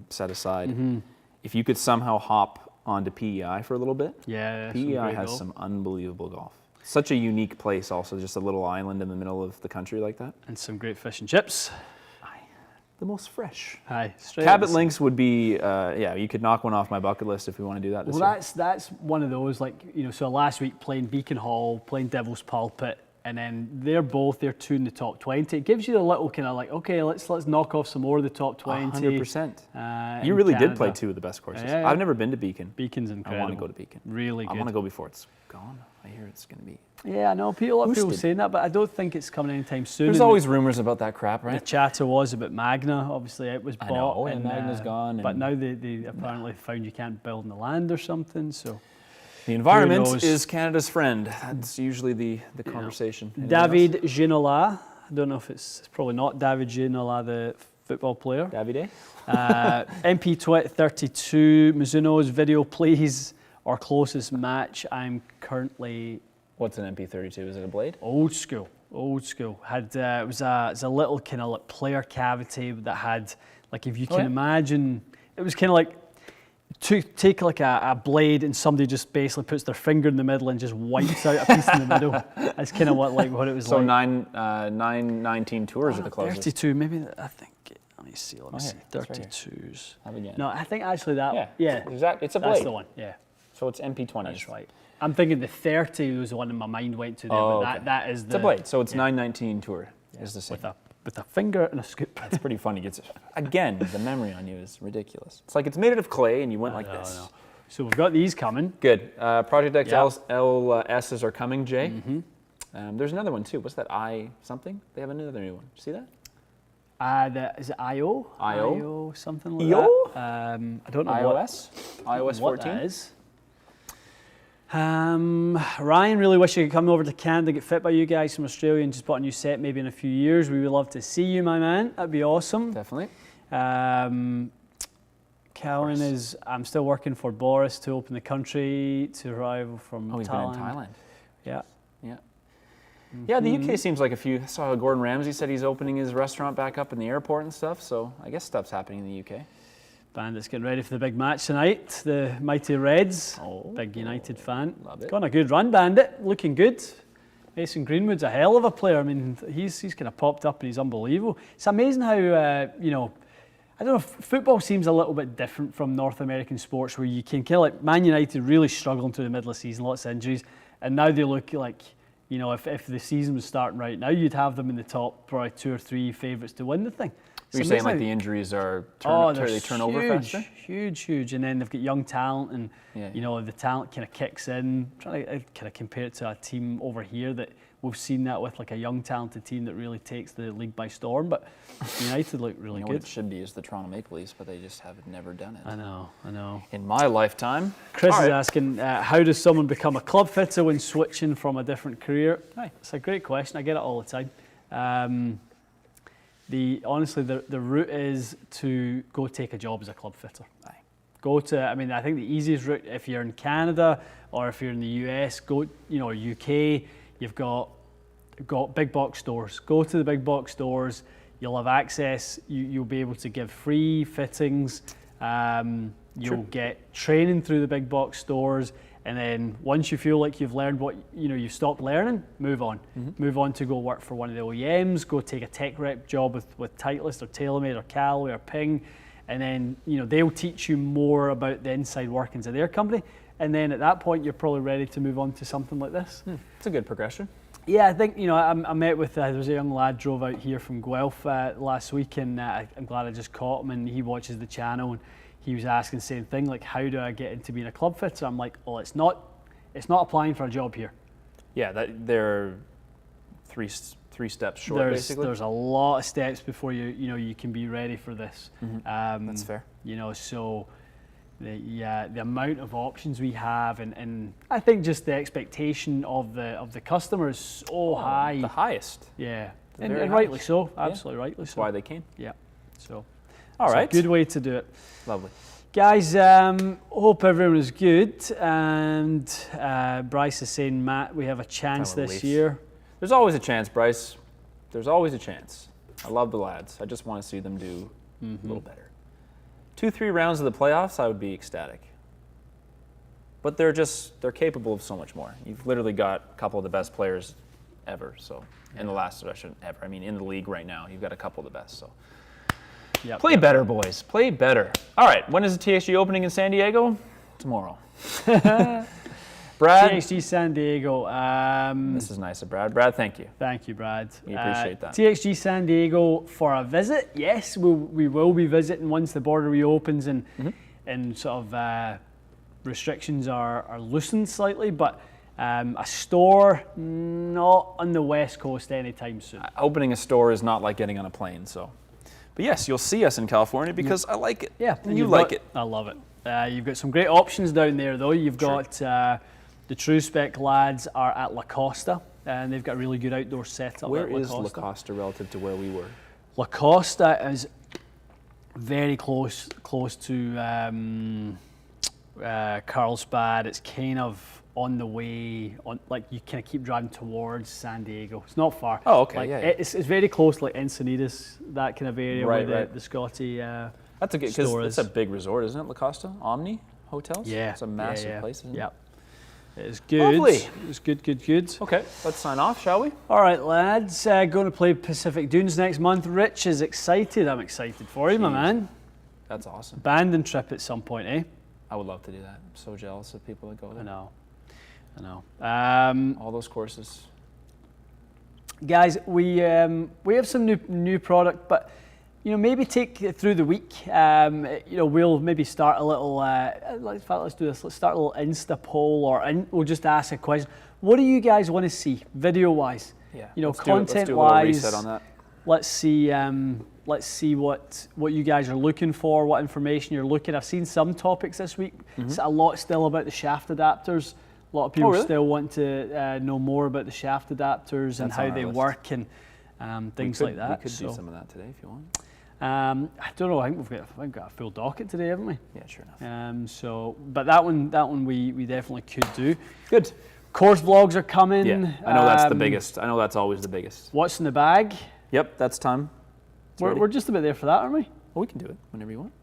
set aside, if you could somehow hop onto PEI for a little bit. Yeah, PEI has some unbelievable golf. Such a unique place, also just a little island in the middle of the country like that. And some great fish and chips. The most fresh. Aye, straight Cabot Links would be, you could knock one off my bucket list if we want to do that this year. Well, that's one of those, so last week playing Beacon Hall, playing Devil's Pulpit, and then they're two in the top 20. It gives you the little kind of like, okay, let's knock off some more of the top 20. 100%. You really did play 2 of the best courses. Yeah. I've never been to Beacon. Beacon's incredible. I want to go to Beacon. Really good. I want to go before it's gone. I hear it's going to be... Yeah, I know. A lot of people boosted. saying that, but I don't think it's coming anytime soon. There's always rumors about that crap, The right? chatter was about Magna. Obviously, it was bought. know, and Magna's gone, But and- now they apparently found you can't build on the land or something. So The environment knows? is Canada's friend. That's usually the conversation. Anything David Ginola. I don't know if it's probably not David Ginola, the football player. else? Davide? MP32 Mizuno's video, please. Our closest match. I'm currently What's an MP32? Is it a blade? old school. Had it was a little kind of like player cavity that had like, if you can imagine, it was kind of like to take like a blade and somebody just basically puts their finger in the middle and just wipes out a piece in the middle. That's kind of what it was So like. 919 tours are the closest. 32, maybe I think. Let me see. Let me see. here, it's right here. 32s. Have again. No, I think actually that. Yeah. It's a That's blade. the one. Yeah. So it's MP20. That's right. I'm thinking the 30 was the one in my mind went to there, Oh, but okay. that is the... It's a blade. So it's 919 tour is the same. With a finger and a scoop. It's pretty funny. Again, the memory on you is ridiculous. It's like it's made out of clay and you went like this. No. So we've got these coming. Good. Project X LSs are coming, Jay. There's another one too. What's that? I something? They have another new one. See that? Is it IO? IO? Something like EO? that. I don't know iOS? iOS what 14? that is. Ryan, really wish you could come over to Canada, get fit by you guys from Australia and just put a new set maybe in a few years. We would love to see you, my man. That'd be awesome. Definitely. Callan is, I'm still working for Boris to open the country to arrive from Oh, he's Thailand. been in Thailand. Yeah. Yeah. Yeah, the UK seems like I saw Gordon Ramsay said he's opening his restaurant back up in the airport and stuff, so I guess stuff's happening in the UK. Bandits getting ready for the big match tonight. The mighty Reds. Big United fan. Love it. Gone a good run, Bandit. Looking good. Mason Greenwood's a hell of a player. I mean, he's kind of popped up and he's unbelievable. It's amazing how, I don't know, football seems a little bit different from North American sports where you can kind of like Man United really struggling through the middle of the season, lots of injuries, and now they look like, you know, if the season was starting right now, you'd have them in the top probably 2 or 3 favourites to win the thing. You're saying like the injuries are they turn over faster? Huge, and then they've got young talent, and Yeah. you know the talent kind of kicks in. I'm trying to kind of compare it to a team over here that we've seen that with, like a young talented team that really takes the league by storm. But United look really What good. it should be is the Toronto Maple Leafs, but they just have never done it. I know. In my lifetime. Chris All is right. asking, how does someone become a club fitter when switching from a different career? Hi, it's a great question. I get it all the time. Honestly, the route is to go take a job as a club fitter. Aye. I think the easiest route, if you're in Canada or if you're in the US, or UK, you've got big box stores. Go to the big box stores. You'll have access. You'll be able to give free fittings. You'll get training through the big box stores. And then once you feel like you've learned what you've stopped learning, move on. Move on to go work for one of the OEMs. Go take a tech rep job with Titleist or TaylorMade or Callaway or Ping, and then they'll teach you more about the inside workings of their company. And then at that point, you're probably ready to move on to something like this. It's a good progression. Yeah, I think I met with there was a young lad drove out here from Guelph last week, and I'm glad I just caught him. And he watches the channel, and he was asking the same thing, like, how do I get into being a club fitter? I'm like, well, it's not applying for a job here. Yeah, they're three steps short, basically. There's a lot of steps before you can be ready for this. That's fair. So the amount of options we have, and I think just the expectation of the customer is so high. The highest. Yeah, The and very rightly highest. so. Absolutely rightly That's so. why they came. Yeah. So. All right. It's a good way to do it. Lovely. Guys, hope everyone is good. And Bryce is saying, Matt, we have a chance Time with this Leafs. year. There's always a chance, Bryce. There's always a chance. I love the lads. I just want to see them do a little better. 2-3 rounds of the playoffs, I would be ecstatic. But they're capable of so much more. You've literally got a couple of the best players ever. So in the league right now, you've got a couple of the best. So. Yep. Play better, boys. Play better. All right. When is the TXG opening in San Diego? Tomorrow. Brad. TXG San Diego. This is nice of Brad. Brad, thank you. Thank you, Brad. We appreciate that. TXG San Diego for a visit. Yes, we will be visiting once the border reopens and sort of restrictions are loosened slightly. But a store, not on the West Coast anytime soon. Opening a store is not like getting on a plane, so. But yes, you'll see us in California because I like it. Yeah, and you like it. I love it. You've got some great options down there, though. You've got the True Spec lads are at La Costa, and they've got a really good outdoor setup. Where at La is Costa. La Costa relative to where we were? La Costa is very close to Carlsbad. It's kind of on the way, like you kind of keep driving towards San Diego. It's not far. Oh, okay, like, yeah. It's very close, like Encinitas, that kind of area Right, where right. the Scotty That's a good, store because is. it's a big resort, isn't it? La Costa Omni Hotels. Yeah, it's a massive place, isn't it? Yep. It's good. Lovely. It's good. Okay, let's sign off, shall we? All right, lads. Going to play Pacific Dunes next month. Rich is excited. I'm excited for you, my Jeez. man. That's awesome. Banding trip at some point, eh? I would love to do that. I'm so jealous of people that go there. I know. All those courses. Guys, we have some new product, but maybe take it through the week. We'll maybe start a little. In fact, let's do this. Let's start a little Insta poll, or we'll just ask a question. What do you guys want to see video-wise? Yeah. Content-wise. Let's do a little reset on that. Let's see what you guys are looking for, what information you're looking. I've seen some topics this week. It's a lot still about the shaft adapters. A lot of people really? still want to know more about the shaft adapters and That's how on our they list. work and things like that. We could do some of that today if you want. I don't know. I think we've got a full docket today, haven't we? Yeah, sure enough. But that one we definitely could do. Good. Course vlogs are coming. Yeah, I know that's the biggest. I know that's always the biggest. What's in the bag? Yep, that's time. It's ready. We're just about there for that, aren't we? Well, we can do it whenever you want.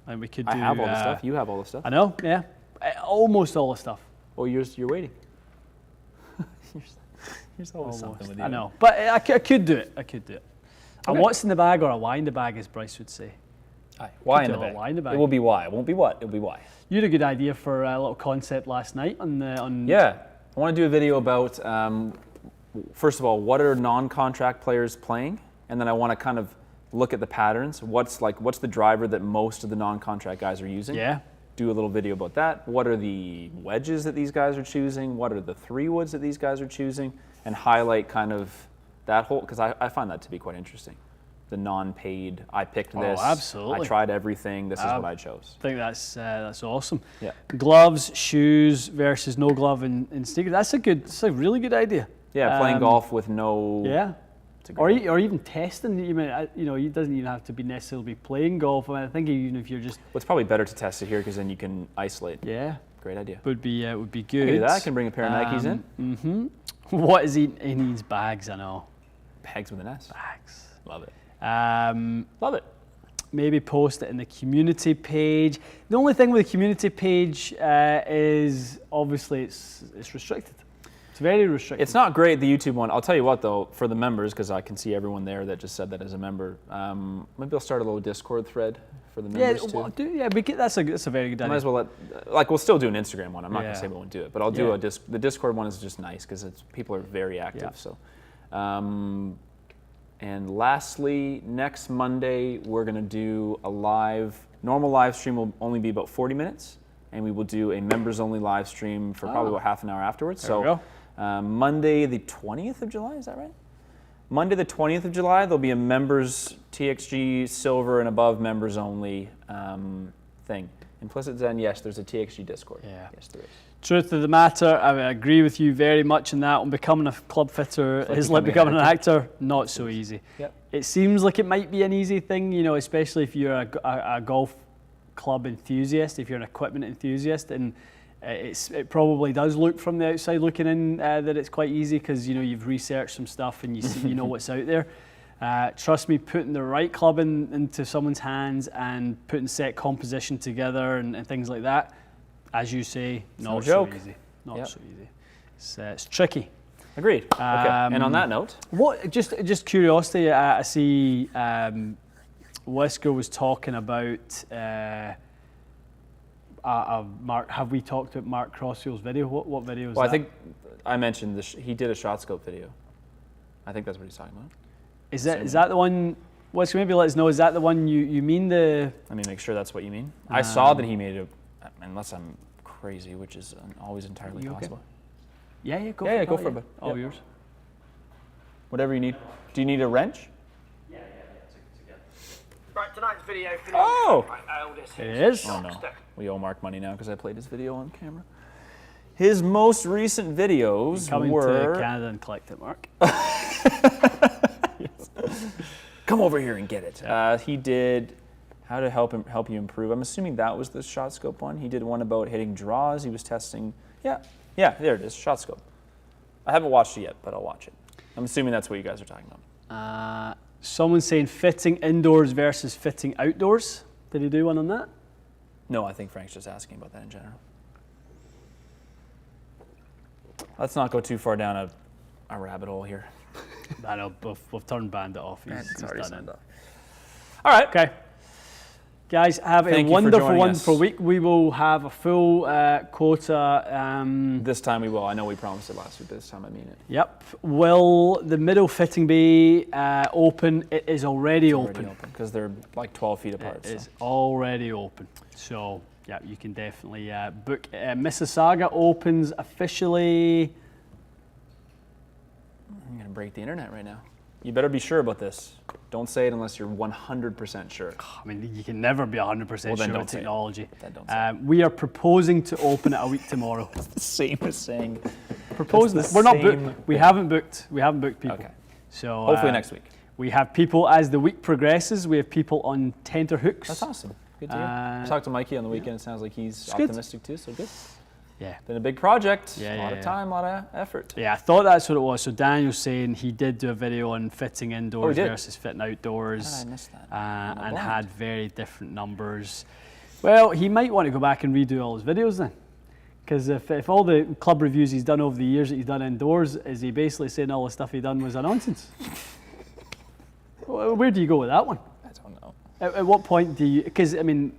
And we could do. I have all the stuff. You have all the stuff. I know. Yeah, almost all the stuff. Oh, you're waiting. There's always something with you. I know, but I could do it. Okay. And what's in the bag, or a why in the bag, as Bryce would say. Aye. Why in do the a bag? why in the bag. It will be why. It won't be what. It'll be why. You had a good idea for a little concept last night on. Yeah, I want to do a video about first of all, what are non-contract players playing? And then I want to kind of look at the patterns. What's the driver that most of the non-contract guys are using? Yeah. Do a little video about that. What are the wedges that these guys are choosing? What are the 3-woods that these guys are choosing? And highlight kind of that whole, because I find that to be quite interesting. The non-paid, I picked this. Oh, absolutely. I tried everything. This is what I chose. I think that's awesome. Yeah. Gloves, shoes versus no glove and sneakers. That's a really good idea. Yeah, playing golf with no. Yeah. It's a Or great even testing. It doesn't even have to be necessarily playing golf. I think even if you're just. Well, it's probably better to test it here because then you can isolate. Yeah. Great idea. Would be good. I can do that. I can bring a pair of Nikes in. Mm-hmm. What is he needs bags? I know. Bags with an S. Bags. Love it. Love it. Maybe post it in the community page. The only thing with the community page is obviously it's restricted. It's very restricted. It's not great, the YouTube one. I'll tell you what, though, for the members, because I can see everyone there that just said that as a member, maybe I'll start a little Discord thread for the members, too. That's a very good idea. Might as well we'll still do an Instagram one. I'm not going to say we won't do it, but I'll do Yeah. the Discord one is just nice because people are very active. Yeah. So, and lastly, next Monday we're going to do a normal live stream will only be about 40 minutes, and we will do a members only live stream for probably about half an hour afterwards. There we go. Monday the 20th of July, is that right? Monday the 20th of July, there'll be a members TXG silver and above members only thing. Implicit Zen, yes, there's a TXG Discord. Yeah. Yes, there is. Truth of the matter, I agree with you very much on that. On becoming a club fitter is like becoming an actor, not so easy. Yep. It seems like it might be an easy thing, especially if you're a golf club enthusiast, if you're an equipment enthusiast, and it probably does look from the outside looking in that it's quite easy because you've researched some stuff and you know what's out there. Trust me, putting the right club into someone's hands and putting set composition together and things like that, as you say, not so easy. Not so easy. It's tricky. Agreed. Okay. And on that note, what? Just curiosity. I see Wesker was talking about. Mark, have we talked about Mark Crossfield's video? What video is that? I think I mentioned he did a shot scope video. I think that's what he's talking about. Is that the one? Wesker, maybe let us know. Is that the one you mean the? Let me make sure that's what you mean. I saw that he made it. Unless I'm crazy, which is always entirely possible. Yeah, go for it. Bud. All yours. Whatever you need. Do you need a wrench? Yeah. Right, tonight's video. Oh! It is. Oh no, we owe Mark money now because I played his video on camera. His most recent videos Coming were. to Canada and collect it, Mark. Come over here and get it. He did how to help you improve. I'm assuming that was the shot scope one. He did one about hitting draws. He was testing. Yeah, there it is. Shot scope. I haven't watched it yet, but I'll watch it. I'm assuming that's what you guys are talking about. Someone's saying fitting indoors versus fitting outdoors. Did he do one on that? No, I think Frank's just asking about that in general. Let's not go too far down a rabbit hole here. I know, we've turned Bandit off. He's already done signed it. off. All right. Okay. Guys, have Thank a you for wonderful, joining wonderful us. week. We will have a full quota. This time we will. I know we promised it last week, but this time I mean it. Yep. Will the middle fitting be open? It is already open. Because they're like 12 feet apart. It is already open. So, yeah, you can definitely book. Mississauga opens officially. I'm going to break the internet right now. You better be sure about this. Don't say it unless you're 100% sure. I mean, you can never be 100% sure don't with say it. technology. Then don't say We are proposing to open it a week tomorrow. It's the same as saying. Proposing It's it. the We're not same. booked. We haven't booked. We haven't booked people. Okay. So Hopefully next week. We have people as the week progresses. We have people on tenterhooks. That's awesome. Good to hear. I talked to Mikey on the weekend. It sounds like he's good. optimistic too, so good. Yeah. Been a big project. Yeah, a lot of time, a lot of effort. Yeah, I thought that's what it was. So Daniel's saying he did do a video on fitting indoors versus fitting outdoors. How did I miss that? And blind. had very different numbers. Well, he might want to go back and redo all his videos then. Because if all the club reviews he's done over the years that he's done indoors, is he basically saying all the stuff he done was a nonsense? Where do you go with that one? I don't know. At what point do you, because I mean,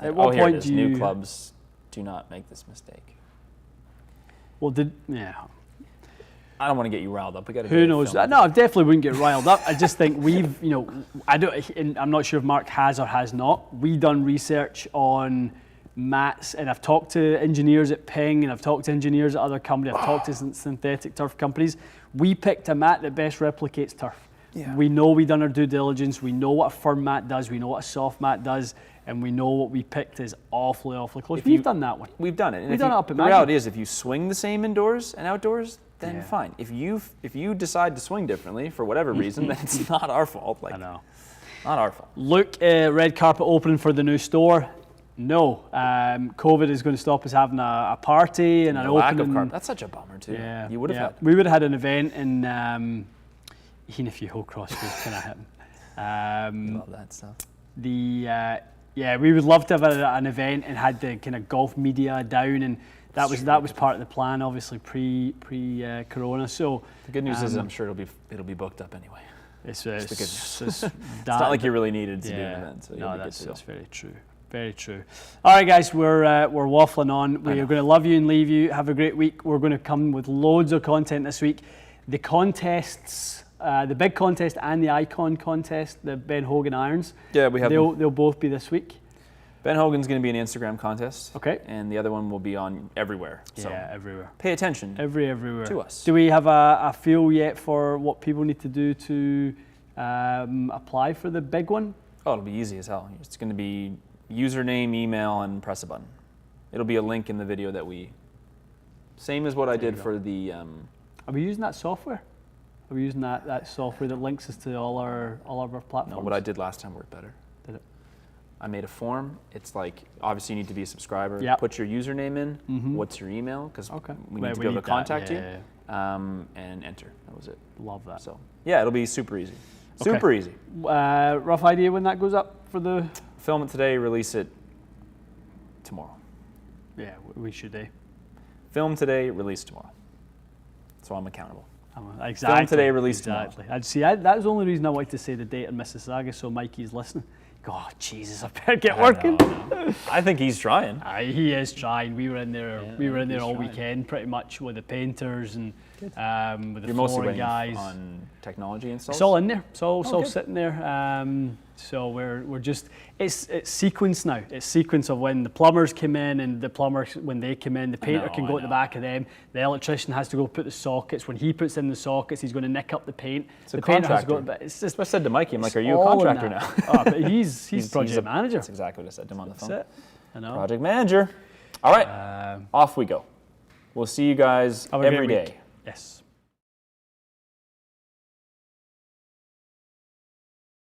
at what here it point is. do you... New clubs do not make this mistake. Well, I don't want to get you riled up. We got to. Who knows? No, I definitely wouldn't get riled up. I just think we've, I don't. And I'm not sure if Mark has or has not. We done research on mats, and I've talked to engineers at Ping, and I've talked to engineers at other companies. I've talked to synthetic turf companies. We picked a mat that best replicates turf. Yeah. We know we've done our due diligence. We know what a firm mat does. We know what a soft mat does, and we know what we picked is awfully close. We've done that one. We've done it. And We've done it up at the Magic. reality is, if you swing the same indoors and outdoors, then Yeah. fine. If you decide to swing differently for whatever reason, then it's not our fault. I know. Not our fault. Luke, red carpet opening for the new store. No, COVID is going to stop us having a party and an The lack opening. of carpet. That's such a bummer too. Yeah, You would have had. We would have had an event in even if you whole crossfit kind of hit. Love that stuff. We would love to have an event and had the kind of golf media down, and that was part of the plan, obviously pre Corona. So The good news is, I'm sure it'll be booked up anyway. it's It's not like you really needed to do an event. So you'll be good to go. that's very true. Very true. All right, guys, we're waffling on. We are going to love you and leave you. Have a great week. We're going to come with loads of content this week. The contests, the big contest and the icon contest, the Ben Hogan irons. Yeah, we have. They'll both be this week. Ben Hogan's going to be an Instagram contest. Okay. And the other one will be on everywhere. So Yeah, everywhere. pay attention. Everywhere. To us. Do we have a feel yet for what people need to do to apply for the big one? Oh, it'll be easy as hell. It's going to be username, email, and press a button. It'll be a link in the video that same as what I did for the. Are we using that software? Are we using that software that links us to all of our platforms? No, what I did last time worked better. Did it? I made a form. It's like, obviously you need to be a subscriber. Yep. Put your username in. What's your email? Because we need to be able to contact you. And enter. That was it. Love that. So yeah, it'll be super easy. Super easy. Rough idea when that goes up for the... Film it today, release it tomorrow. Yeah, we should. Film today, release tomorrow. So I'm accountable. Exactly. Film today, release tomorrow. I'd see. That was the only reason I wanted to say the date in Mississauga, so Mikey's listening. Oh, Jesus, I better get working. I think he's trying. He is trying. We were in there. We were in there he's all trying. weekend, pretty much with the painters and with the You're mostly flooring waiting guys. on technology installs? It's all in there. It's all good. sitting there. So we're just it's sequence now. It's sequence of when the plumbers come in, and the plumbers when they come in, the painter can go at the back of them. The electrician has to go put the sockets. When he puts in the sockets, he's going to nick up the paint. a the painter has to contractor. go. But it's just. I said to Mikey, I'm like, are it's you a all in contractor that. now? Oh, but he's project manager. That's exactly what I said to him on the phone. That's it. I know. Project manager. All right, off we go. We'll see you guys Have a great every week. day. Yes.